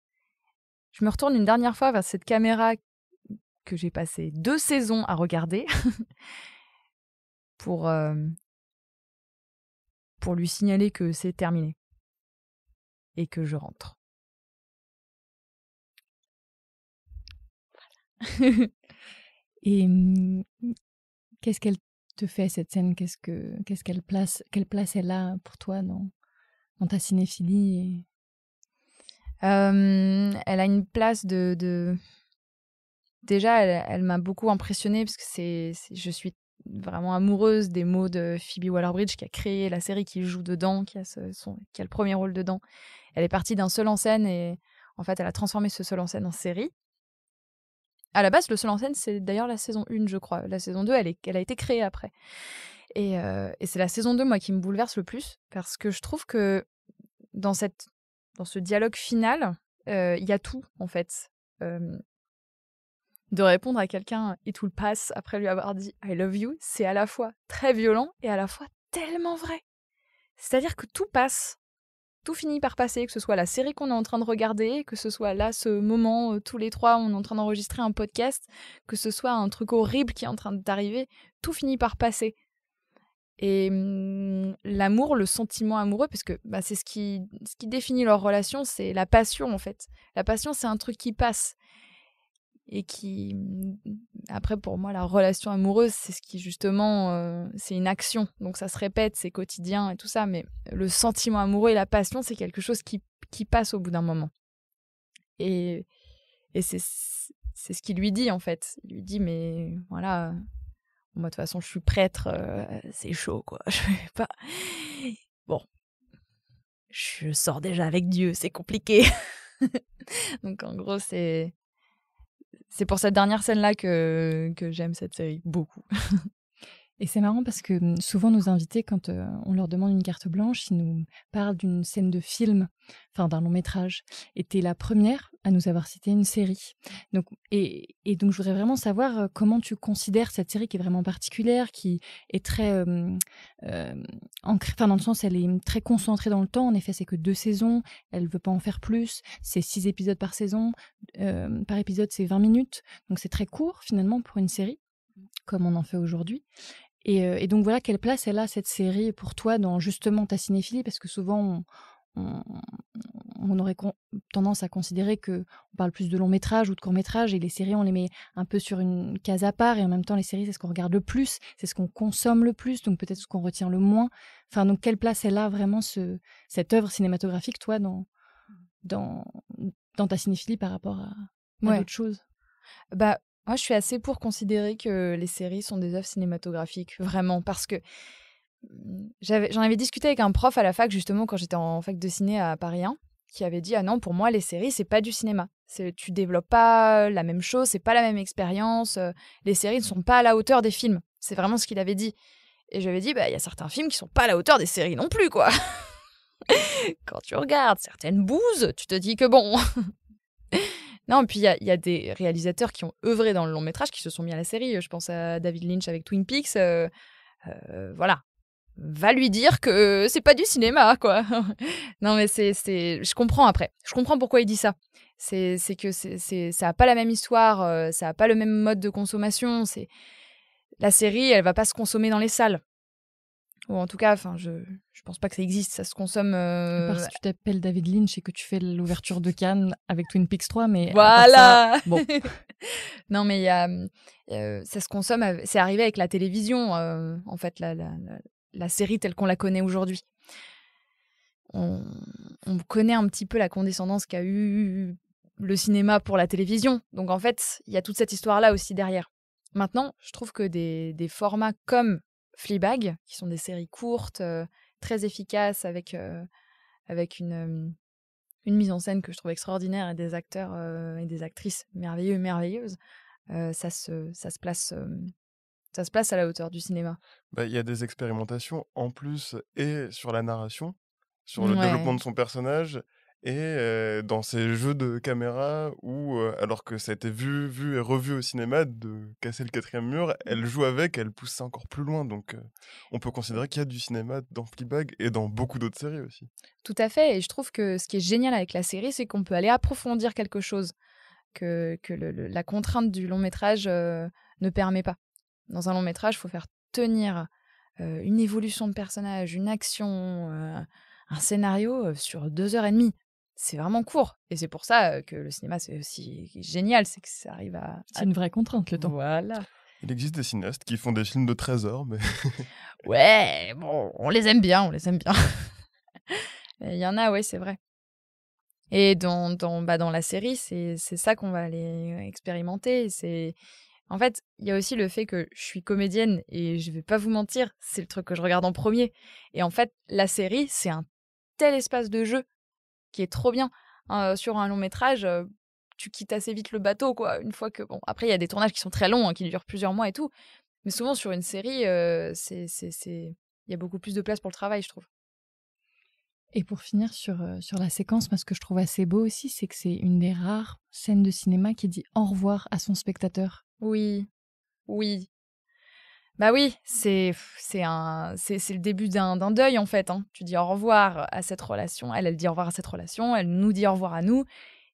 Je me retourne une dernière fois vers cette caméra que j'ai passé 2 saisons à regarder pour lui signaler que c'est terminé et que je rentre. Et qu'est-ce qu'elle te fait, cette scène? Quelle place elle a pour toi dans ta cinéphilie Elle a une place de... Déjà, elle m'a beaucoup impressionnée parce que je suis vraiment amoureuse des mots de Phoebe Waller-Bridge qui a créé la série, qui joue dedans, qui a le premier rôle dedans. Elle est partie d'un seul en scène et en fait, elle a transformé ce seul en scène en série. À la base, le seul en scène, c'est d'ailleurs la saison 1, je crois. La saison 2, elle a été créée après. Et c'est la saison 2, moi, qui me bouleverse le plus parce que je trouve que dans ce dialogue final, il y a tout, en fait. De répondre à quelqu'un « it will pass » après lui avoir dit « I love you », c'est à la fois très violent et à la fois tellement vrai. C'est-à-dire que tout passe, tout finit par passer, que ce soit la série qu'on est en train de regarder, que ce soit là, ce moment, tous les trois, on est en train d'enregistrer un podcast, que ce soit un truc horrible qui est en train d'arriver, tout finit par passer. Et l'amour, le sentiment amoureux, parce que c'est ce qui définit leur relation, c'est la passion, en fait. La passion, c'est un truc qui passe. Et qui, après, pour moi, la relation amoureuse, c'est ce qui, justement, c'est une action. Donc ça se répète, c'est quotidien et tout ça. Mais le sentiment amoureux et la passion, c'est quelque chose qui passe au bout d'un moment. Et c'est ce qu'il lui dit, en fait. Il lui dit, mais voilà, moi, de toute façon, je suis prêtre, c'est chaud, quoi. Je vais pas... Bon, je sors déjà avec Dieu, c'est compliqué. Donc, en gros, c'est pour cette dernière scène-là que j'aime cette série beaucoup. Et c'est marrant parce que souvent nos invités, quand on leur demande une carte blanche, ils nous parlent d'une scène de film, enfin d'un long métrage. Et t'es la première à nous avoir cité une série. Donc, et donc je voudrais vraiment savoir comment tu considères cette série qui est vraiment particulière, qui est très ancrée, enfin dans le sens elle est très concentrée dans le temps. En effet, c'est que 2 saisons, elle veut pas en faire plus. C'est 6 épisodes par saison. Par épisode, c'est 20 minutes. Donc c'est très court finalement pour une série, comme on en fait aujourd'hui. Et donc voilà, quelle place elle a, cette série, pour toi, dans justement ta cinéphilie? Parce que souvent, on aurait tendance à considérer qu'on parle plus de long métrage ou de court métrage, et les séries, on les met un peu sur une case à part, et en même temps, les séries, c'est ce qu'on regarde le plus, c'est ce qu'on consomme le plus, donc peut-être ce qu'on retient le moins. Enfin, donc quelle place elle a vraiment, cette œuvre cinématographique, toi, dans ta cinéphilie par rapport à d'autres choses? Moi, je suis assez pour considérer que les séries sont des œuvres cinématographiques, vraiment, parce que j'en avais discuté avec un prof à la fac, justement, quand j'étais en fac de ciné à Paris 1, qui avait dit « Ah non, pour moi, les séries, c'est pas du cinéma. Tu développes pas la même chose, c'est pas la même expérience. Les séries ne sont pas à la hauteur des films. » C'est vraiment ce qu'il avait dit. Et j'avais dit « il y a certains films qui sont pas à la hauteur des séries non plus, quoi. » Quand tu regardes certaines bouses, tu te dis que bon... Non, et puis il y a des réalisateurs qui ont œuvré dans le long métrage qui se sont mis à la série. Je pense à David Lynch avec Twin Peaks. Voilà. Va lui dire que c'est pas du cinéma, quoi. Non, mais je comprends après. Je comprends pourquoi il dit ça. C'est que ça a pas la même histoire, ça a pas le même mode de consommation. La série, elle va pas se consommer dans les salles. Ou en tout cas, je pense pas que ça existe. Ça se consomme... À part si tu t'appelles David Lynch et que tu fais l'ouverture de Cannes avec Twin Peaks 3, mais voilà. Ça, bon. Non, mais ça se consomme... C'est arrivé avec la télévision, en fait, la série telle qu'on la connaît aujourd'hui. On connaît un petit peu la condescendance qu'a eu le cinéma pour la télévision. Donc, en fait, il y a toute cette histoire-là aussi derrière. Maintenant, je trouve que des formats comme Fleabag, qui sont des séries courtes, très efficaces, avec une mise en scène que je trouve extraordinaire et des acteurs et des actrices merveilleux et merveilleuses, ça se place ça se place à la hauteur du cinéma. Il y a des expérimentations en plus et sur la narration, sur le Ouais. développement de son personnage et dans ses jeux de caméra où, alors que ça a été vu et revu au cinéma, de casser le 4e mur, elle joue avec, elle pousse ça encore plus loin donc on peut considérer qu'il y a du cinéma dans Fleabag et dans beaucoup d'autres séries aussi. Tout à fait, et je trouve que ce qui est génial avec la série, c'est qu'on peut aller approfondir quelque chose que la contrainte du long métrage ne permet pas. Dans un long métrage, il faut faire tenir une évolution de personnage, une action, un scénario sur 2 heures et demie. C'est vraiment court. Et c'est pour ça que le cinéma, c'est aussi génial, c'est que ça arrive à... C'est une vraie contrainte, le temps. Voilà. Il existe des cinéastes qui font des films de 13 heures, mais Ouais, bon, on les aime bien, on les aime bien. Il y en a, ouais, c'est vrai. Et dans la série, c'est ça qu'on va aller expérimenter. En fait, il y a aussi le fait que je suis comédienne et je vais pas vous mentir, c'est le truc que je regarde en premier. Et en fait, la série, c'est un tel espace de jeu qui est trop bien. Sur un long métrage, tu quittes assez vite le bateau, quoi. Une fois que... Bon, après, il y a des tournages qui sont très longs, hein, qui durent plusieurs mois et tout. Mais souvent, sur une série, il y a beaucoup plus de place pour le travail, je trouve. Et pour finir sur la séquence, moi, ce que je trouve assez beau aussi, c'est que c'est une des rares scènes de cinéma qui dit au revoir à son spectateur. Oui, oui. Bah oui, c'est le début d'un deuil, en fait, hein. Tu dis au revoir à cette relation. Elle dit au revoir à cette relation. Elle nous dit au revoir à nous.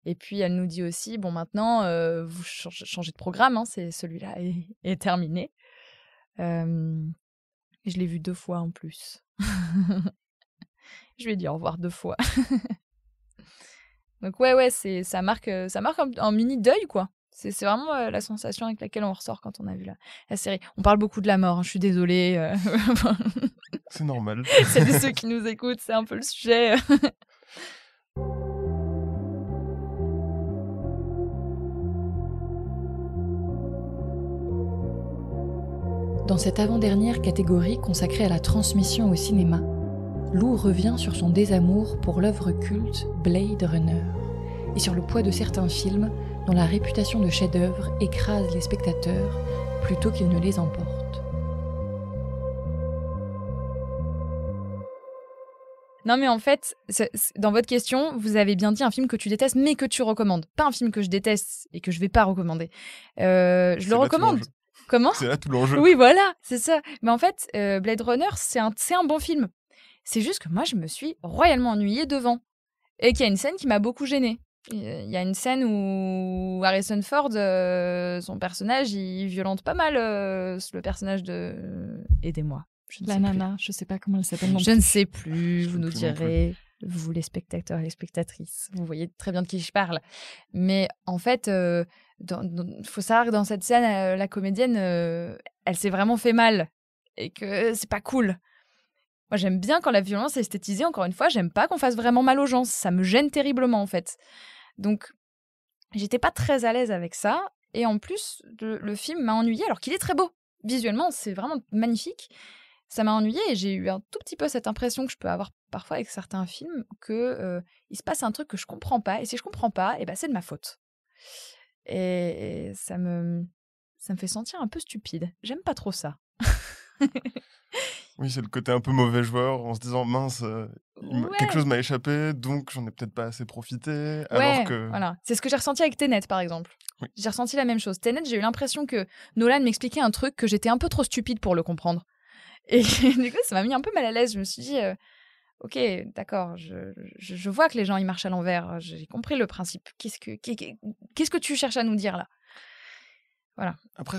Et puis, elle nous dit aussi, bon, maintenant, vous changez de programme, hein, celui-là est terminé. Je l'ai vu 2 fois en plus. Je lui ai dit au revoir 2 fois. Donc ouais, ça marque un mini deuil, quoi. C'est vraiment la sensation avec laquelle on ressort quand on a vu la série. On parle beaucoup de la mort, hein, je suis désolée. c'est normal. Celles et ceux qui nous écoutent, c'est un peu le sujet. Dans cette avant-dernière catégorie consacrée à la transmission au cinéma, Lou revient sur son désamour pour l'œuvre culte Blade Runner et sur le poids de certains films dont la réputation de chef-d'œuvre écrase les spectateurs plutôt qu'ils ne les emportent. Non mais en fait, dans votre question, vous avez bien dit un film que tu détestes mais que tu recommandes. Pas un film que je déteste et que je vais pas recommander. Je le recommande. Comment ? C'est là tout l'enjeu. Oui, voilà, c'est ça. Mais en fait, Blade Runner, c'est un bon film. C'est juste que moi, je me suis royalement ennuyée devant. Et qu'il y a une scène qui m'a beaucoup gênée. Il y a une scène où Harrison Ford, son personnage, il violente pas mal le personnage de... Aidez-moi. La nana, je sais pas comment elle s'appelle. Je ne sais plus, vous nous direz, vous les spectateurs et les spectatrices, vous voyez très bien de qui je parle. Mais en fait, faut savoir que dans cette scène, la comédienne, elle s'est vraiment fait mal et que c'est pas cool. Moi, j'aime bien quand la violence est esthétisée, encore une fois, j'aime pas qu'on fasse vraiment mal aux gens, ça me gêne terriblement en fait. Donc, j'étais pas très à l'aise avec ça, et en plus, le film m'a ennuyée alors qu'il est très beau. Visuellement, c'est vraiment magnifique. Ça m'a ennuyée et j'ai eu un tout petit peu cette impression que je peux avoir parfois avec certains films que il se passe un truc que je comprends pas, et si je comprends pas, c'est de ma faute. Et ça me fait sentir un peu stupide. J'aime pas trop ça. Oui, c'est le côté un peu mauvais joueur en se disant mince, quelque chose m'a échappé, donc j'en ai peut-être pas assez profité. Alors que... voilà. C'est ce que j'ai ressenti avec Tenet, par exemple. Oui. J'ai ressenti la même chose. Tenet, j'ai eu l'impression que Nolan m'expliquait un truc que j'étais un peu trop stupide pour le comprendre. Et du coup, ça m'a mis un peu mal à l'aise. Je me suis dit, ok, d'accord, je vois que les gens, ils marchent à l'envers. J'ai compris le principe. Qu'est-ce que tu cherches à nous dire, là ? Voilà. Après,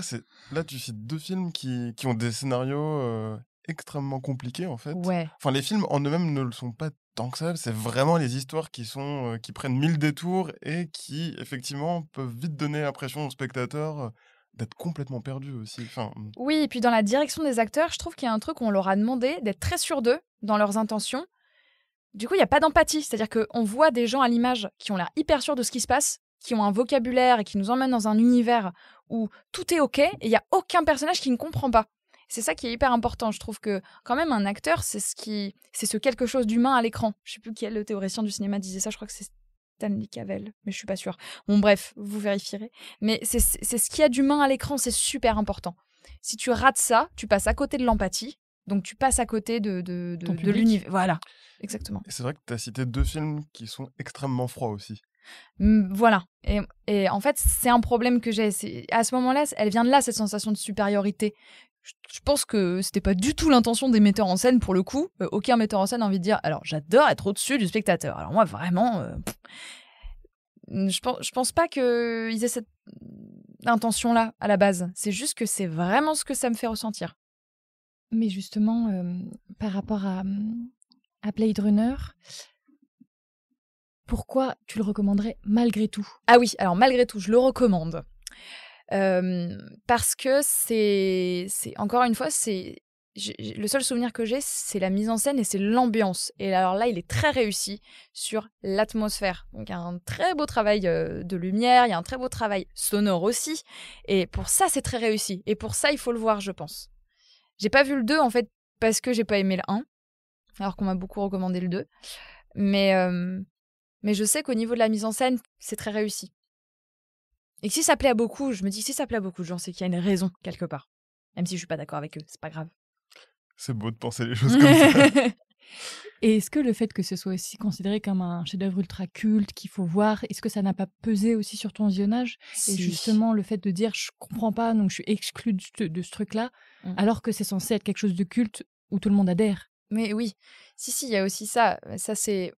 là, tu cites 2 films qui ont des scénarios extrêmement compliqués, en fait. Ouais. Enfin, les films en eux-mêmes ne le sont pas tant que ça. C'est vraiment les histoires qui prennent 1000 détours et qui, effectivement, peuvent vite donner l'impression au spectateur d'être complètement perdu aussi. Enfin... Oui, et puis dans la direction des acteurs, je trouve qu'il y a un truc où on leur a demandé d'être très sûrs d'eux, dans leurs intentions. Du coup, il n'y a pas d'empathie. C'est-à-dire qu'on voit des gens à l'image qui ont l'air hyper sûrs de ce qui se passe, qui ont un vocabulaire et qui nous emmènent dans un univers où tout est OK, et il n'y a aucun personnage qui ne comprend pas. C'est ça qui est hyper important. Je trouve que, quand même, un acteur, c'est ce quelque chose d'humain à l'écran. Je ne sais plus quel théoricien du cinéma disait ça, je crois que c'est Stanley Cavell, mais je suis pas sûre. Bon, bref, vous vérifierez. Mais c'est ce qu'il y a d'humain à l'écran, c'est super important. Si tu rates ça, tu passes à côté de l'empathie, donc tu passes à côté de l'univers. Voilà, exactement. Et c'est vrai que tu as cité 2 films qui sont extrêmement froids aussi. Voilà. Et en fait, c'est un problème que j'ai. À ce moment-là, elle vient de là, cette sensation de supériorité. Je pense que c'était pas du tout l'intention des metteurs en scène, pour le coup. Aucun metteur en scène a envie de dire « Alors, j'adore être au-dessus du spectateur. » Alors moi, vraiment... Je pense pas qu'ils aient cette intention-là, à la base. C'est juste que c'est vraiment ce que ça me fait ressentir. Mais justement, par rapport à Blade Runner, pourquoi tu le recommanderais malgré tout ? Ah oui, alors malgré tout, je le recommande. Parce que c'est encore une fois, le seul souvenir que j'ai, c'est la mise en scène et c'est l'ambiance. Et alors là, il est très réussi sur l'atmosphère. Donc il y a un très beau travail de lumière, il y a un très beau travail sonore aussi. Et pour ça, c'est très réussi. Et pour ça, il faut le voir, je pense. J'ai pas vu le 2, en fait, parce que j'ai pas aimé le 1, alors qu'on m'a beaucoup recommandé le 2. Mais je sais qu'au niveau de la mise en scène, c'est très réussi. Et que si ça plaît à beaucoup, je me dis, si ça plaît à beaucoup de gens, c'est qu'il y a une raison quelque part. Même si je suis pas d'accord avec eux, c'est pas grave. C'est beau de penser les choses comme ça. Et est-ce que le fait que ce soit aussi considéré comme un chef-d'œuvre ultra culte qu'il faut voir, est-ce que ça n'a pas pesé aussi sur ton visionnage ? Et justement, le fait de dire je comprends pas, donc je suis exclue de ce truc-là, alors que c'est censé être quelque chose de culte où tout le monde adhère. Mais oui, si, il y a aussi ça. Ça, c'est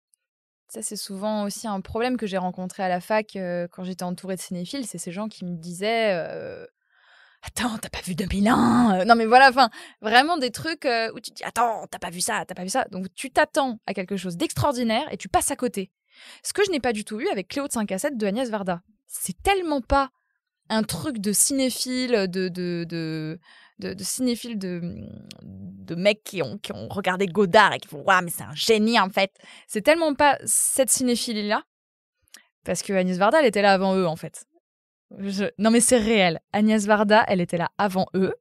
souvent aussi un problème que j'ai rencontré à la fac quand j'étais entourée de cinéphiles. C'est ces gens qui me disaient Attends, t'as pas vu 2001 Non, mais voilà, enfin, vraiment des trucs où tu te dis Attends, t'as pas vu ça. Donc, tu t'attends à quelque chose d'extraordinaire et tu passes à côté. Ce que je n'ai pas du tout eu avec Cléo de 5 à 7 de Agnès Varda. C'est tellement pas un truc de cinéphile, de cinéphiles, de mecs qui ont regardé Godard et qui font « Waouh, mais c'est un génie, en fait !» C'est tellement pas cette cinéphilie-là, parce que Agnès Varda, elle était là avant eux, en fait. Non, mais c'est réel. Agnès Varda, elle était là avant eux,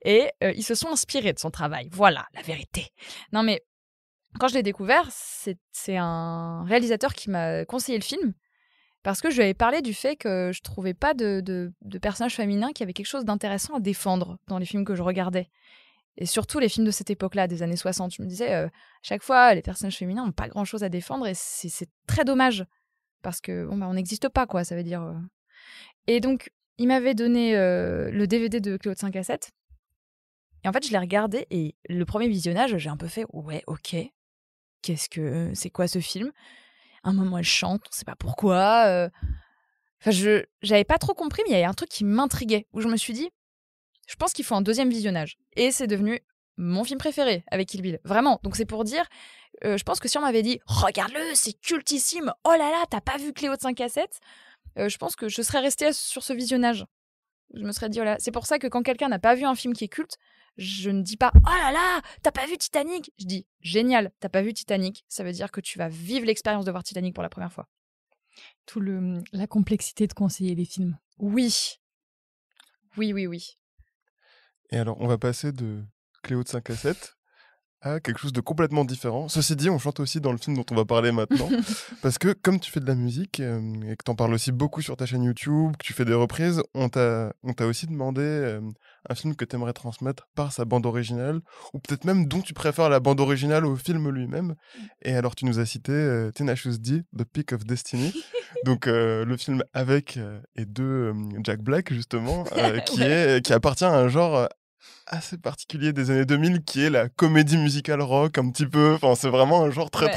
et ils se sont inspirés de son travail. Voilà, la vérité. Non, mais quand je l'ai découvert, c'est un réalisateur qui m'a conseillé le film, parce que je lui avais parlé du fait que je trouvais pas de personnages féminins qui avaient quelque chose d'intéressant à défendre dans les films que je regardais. Et surtout les films de cette époque-là, des années 60. Je me disais, à chaque fois, les personnages féminins n'ont pas grand-chose à défendre et c'est très dommage. Parce que, on n'existe pas, quoi, ça veut dire... Et donc, il m'avait donné le DVD de Cléo de 5 à 7. Et en fait, je l'ai regardé et le premier visionnage, j'ai un peu fait, ouais, ok, c'est quoi ce film ? À un moment, elle chante, on ne sait pas pourquoi. J'avais pas trop compris, mais il y avait un truc qui m'intriguait, où je me suis dit, je pense qu'il faut un deuxième visionnage. Et c'est devenu mon film préféré avec Kill Bill. Vraiment. Donc c'est pour dire, je pense que si on m'avait dit, regarde-le, c'est cultissime, oh là là, t'as pas vu Cléo de 5 à 7 ? Je pense que je serais restée sur ce visionnage. Je me serais dit, oh là, c'est pour ça que quand quelqu'un n'a pas vu un film qui est culte, je ne dis pas « Oh là là, t'as pas vu Titanic ?» Je dis « Génial, t'as pas vu Titanic. » Ça veut dire que tu vas vivre l'expérience de voir Titanic pour la première fois. Tout la complexité de conseiller les films. Oui. Oui. Et alors, on va passer de Cléo de 5 à 7 à quelque chose de complètement différent. Ceci dit, on chante aussi dans le film dont on va parler maintenant. Parce que comme tu fais de la musique et que tu en parles aussi beaucoup sur ta chaîne YouTube, que tu fais des reprises, on t'a aussi demandé un film que tu aimerais transmettre par sa bande originale, ou peut-être même dont tu préfères la bande originale au film lui-même. Et alors tu nous as cité Tenacious D, The Peak of Destiny, donc le film avec et de Jack Black justement, qui appartient à un genre assez particulier des années 2000 qui est la comédie musicale rock un petit peu, enfin c'est vraiment un genre très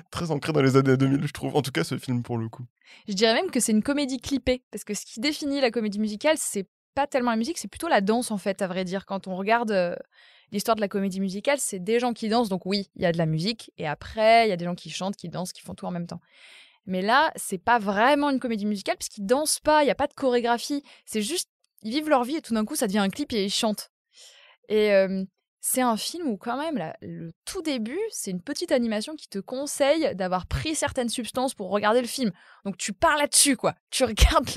très ancré dans les années 2000 je trouve, en tout cas ce film pour le coup. Je dirais même que c'est une comédie clippée, parce que ce qui définit la comédie musicale, c'est pas tellement la musique, c'est plutôt la danse en fait, à vrai dire. Quand on regarde l'histoire de la comédie musicale, c'est des gens qui dansent, donc oui, il y a de la musique, et après il y a des gens qui chantent, qui dansent, qui font tout en même temps. Mais là, c'est pas vraiment une comédie musicale, puisqu'ils dansent pas, il y a pas de chorégraphie, c'est juste, ils vivent leur vie et tout d'un coup ça devient un clip et ils chantent. Et c'est un film où quand même, le tout début, c'est une petite animation qui te conseille d'avoir pris certaines substances pour regarder le film. Donc tu pars là-dessus, quoi. Tu regardes...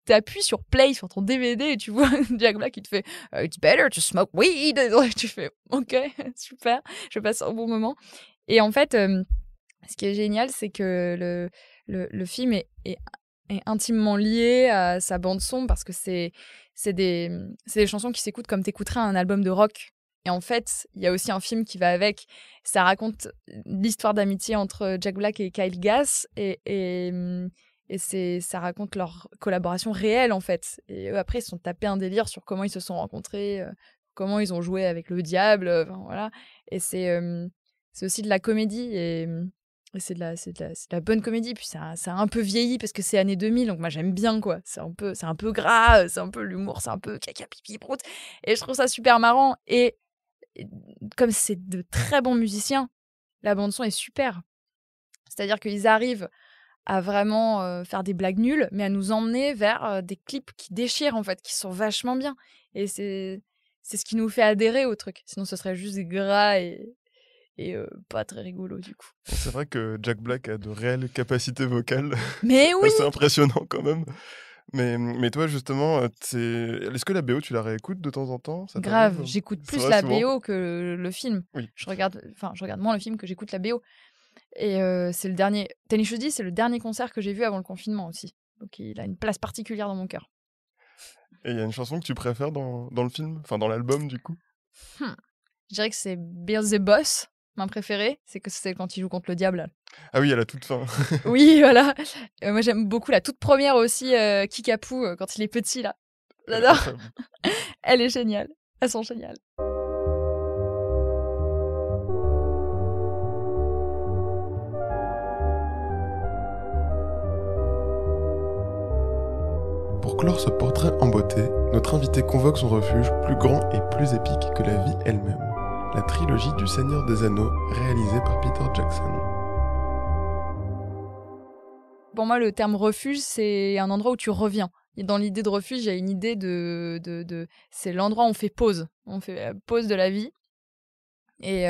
Tu appuies sur play sur ton DVD et tu vois Jack Black qui te fait « It's better to smoke weed !» Tu fais « Ok, super, je passe un bon moment. » Et en fait, ce qui est génial, c'est que le film est est intimement lié à sa bande son parce que c'est des chansons qui s'écoutent comme t'écouterais un album de rock. Et en fait, il y a aussi un film qui va avec. Ça raconte l'histoire d'amitié entre Jack Black et Kyle Gass et ça raconte leur collaboration réelle en fait. Et eux après ils se sont tapés un délire sur comment ils se sont rencontrés, comment ils ont joué avec le diable, enfin, voilà. Et c'est aussi de la comédie et c'est de la bonne comédie. Puis ça a un peu vieilli parce que c'est années 2000, donc moi j'aime bien quoi. C'est un peu gras, c'est un peu l'humour, c'est un peu caca pipi prout. Et je trouve ça super marrant. Et comme c'est de très bons musiciens, la bande son est super. C'est-à-dire qu'ils arrivent à vraiment faire des blagues nulles, mais à nous emmener vers des clips qui déchirent en fait, qui sont vachement bien. Et c'est ce qui nous fait adhérer au truc. Sinon, ce serait juste gras et pas très rigolo du coup. C'est vrai que Jack Black a de réelles capacités vocales. Mais oui. C'est impressionnant quand même. Mais toi, justement, est-ce que la BO, tu la réécoutes de temps en temps? Ça Grave, t'arrive? j'écoute C'est plus vrai, la souvent? BO que le film. Oui. Je regarde moins le film que j'écoute la BO. Et c'est le dernier. Tenacious c'est le dernier concert que j'ai vu avant le confinement aussi. Donc il a une place particulière dans mon cœur. Et il y a une chanson que tu préfères dans le film? Enfin, dans l'album, du coup? Je dirais que c'est Beers the Boss, ma préférée. C'est quand il joue contre le diable. Ah oui, à la toute fin. Oui, voilà. Moi, j'aime beaucoup la toute première aussi, Kickapoo, quand il est petit, là. J'adore. Elle est géniale. Elles sont géniales. Pour clore ce portrait en beauté, notre invité convoque son refuge plus grand et plus épique que la vie elle-même. La trilogie du Seigneur des Anneaux, réalisée par Peter Jackson. Pour moi, le terme refuge, c'est un endroit où tu reviens. Et dans l'idée de refuge, il y a une idée c'est l'endroit où on fait pause. On fait pause de la vie. Et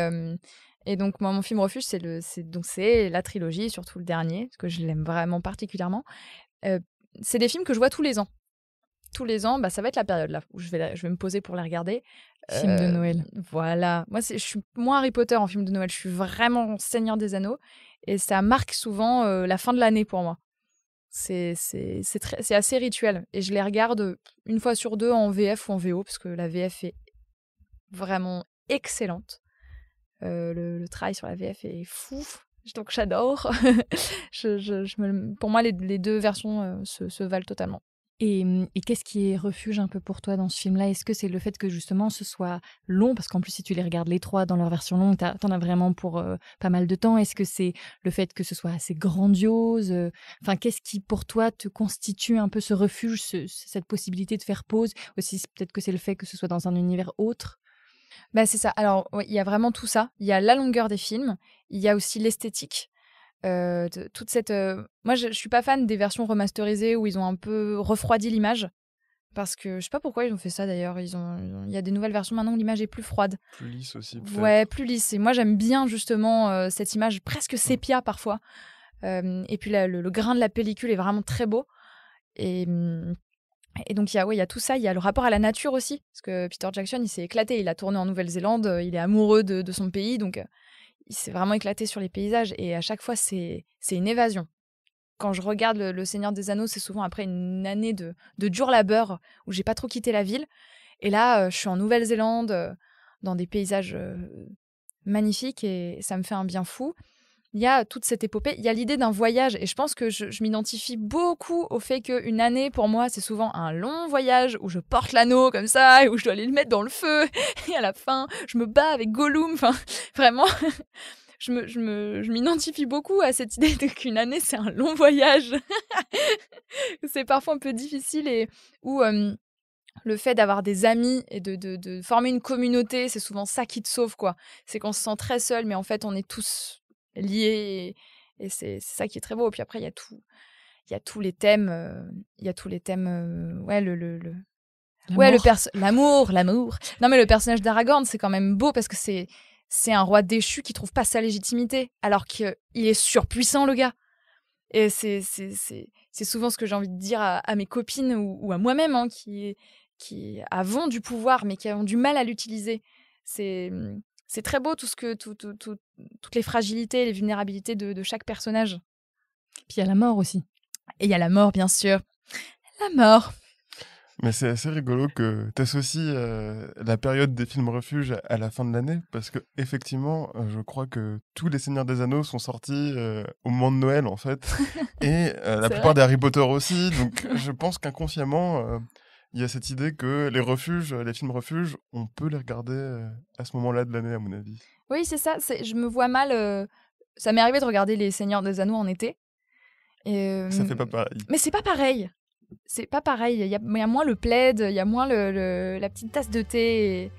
donc, moi, mon film refuge, c'est la trilogie, surtout le dernier, parce que je l'aime vraiment particulièrement. C'est des films que je vois tous les ans. Tous les ans, ça va être la période là où je vais me poser pour les regarder. Film de Noël. Voilà. Moi, je suis moins Harry Potter en film de Noël. Je suis vraiment Seigneur des Anneaux. Et ça marque souvent la fin de l'année pour moi. C'est assez rituel. Et je les regarde une fois sur deux en VF ou en VO, parce que la VF est vraiment excellente. Le travail sur la VF est fou. Donc j'adore. Pour moi, les deux versions se valent totalement. Et qu'est-ce qui est refuge un peu pour toi dans ce film-là? Est-ce que c'est le fait que justement ce soit long? Parce qu'en plus, si tu les regardes les trois dans leur version longue, t'en as vraiment pour pas mal de temps. Est-ce que c'est le fait que ce soit assez grandiose? Enfin, qu'est-ce qui pour toi te constitue un peu ce refuge, cette possibilité de faire pause? Aussi, peut-être que c'est le fait que ce soit dans un univers autre. C'est ça. Alors, il y a vraiment tout ça. Il y a la longueur des films, il y a aussi l'esthétique. Toute cette. Moi, je suis pas fan des versions remasterisées où ils ont un peu refroidi l'image. Parce que je sais pas pourquoi ils ont fait ça d'ailleurs. Il y a des nouvelles versions maintenant où l'image est plus froide. Plus lisse aussi, peut-être. Ouais, plus lisse. Et moi, j'aime bien justement cette image presque sépia parfois. Et puis le grain de la pellicule est vraiment très beau. Et donc, il y a tout ça. Il y a le rapport à la nature aussi. Parce que Peter Jackson, il s'est éclaté. Il a tourné en Nouvelle-Zélande. Il est amoureux de son pays. Donc, il s'est vraiment éclaté sur les paysages. Et à chaque fois, c'est une évasion. Quand je regarde le Seigneur des Anneaux, c'est souvent après une année de dur labeur où j'ai pas trop quitté la ville. Et là, je suis en Nouvelle-Zélande, dans des paysages magnifiques. Et ça me fait un bien fou. Il y a toute cette épopée, il y a l'idée d'un voyage, et je pense que je m'identifie beaucoup au fait qu'une année, pour moi, c'est souvent un long voyage où je porte l'anneau comme ça, et où je dois aller le mettre dans le feu, et à la fin, je me bats avec Gollum, enfin, vraiment, je m'identifie beaucoup à cette idée qu'une année, c'est un long voyage. C'est parfois un peu difficile, et où le fait d'avoir des amis et de former une communauté, c'est souvent ça qui te sauve, quoi. C'est qu'on se sent très seul, mais en fait, on est tous liés et c'est ça qui est très beau. Et puis après il y a tous les thèmes l'amour. Non mais le personnage d'Aragorn, c'est quand même beau parce que c'est un roi déchu qui trouve pas sa légitimité alors qu'il est surpuissant, le gars. Et c'est souvent ce que j'ai envie de dire à mes copines ou à moi-même, hein, qui avons du pouvoir mais qui ont du mal à l'utiliser. C'est très beau toutes les fragilités et les vulnérabilités de chaque personnage. Puis il y a la mort aussi. Et il y a la mort, bien sûr. La mort. Mais c'est assez rigolo que tu associes la période des films refuges à la fin de l'année, parce que effectivement, je crois que tous les Seigneurs des Anneaux sont sortis au moment de Noël, en fait, et la plupart des Harry Potter aussi. Donc, je pense qu'inconsciemment, il y a cette idée que les refuges, les films refuges, on peut les regarder à ce moment-là de l'année, à mon avis. Oui, c'est ça. Je me vois mal. Ça m'est arrivé de regarder les Seigneurs des Anneaux en été. Ça fait pas pareil. Mais c'est pas pareil. C'est pas pareil. Il y a moins le plaid, il y a moins la petite tasse de thé.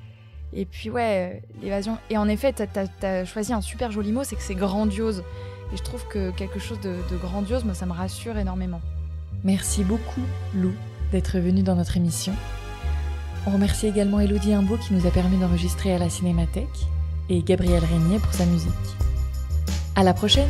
Et puis, ouais, l'évasion. Et en effet, t'as choisi un super joli mot, c'est que c'est grandiose. Et je trouve que quelque chose de grandiose, moi, ça me rassure énormément. Merci beaucoup, Lou, d'être venue dans notre émission. On remercie également Élodie Imbeau qui nous a permis d'enregistrer à la Cinémathèque et Gabriel Régnier pour sa musique. À la prochaine!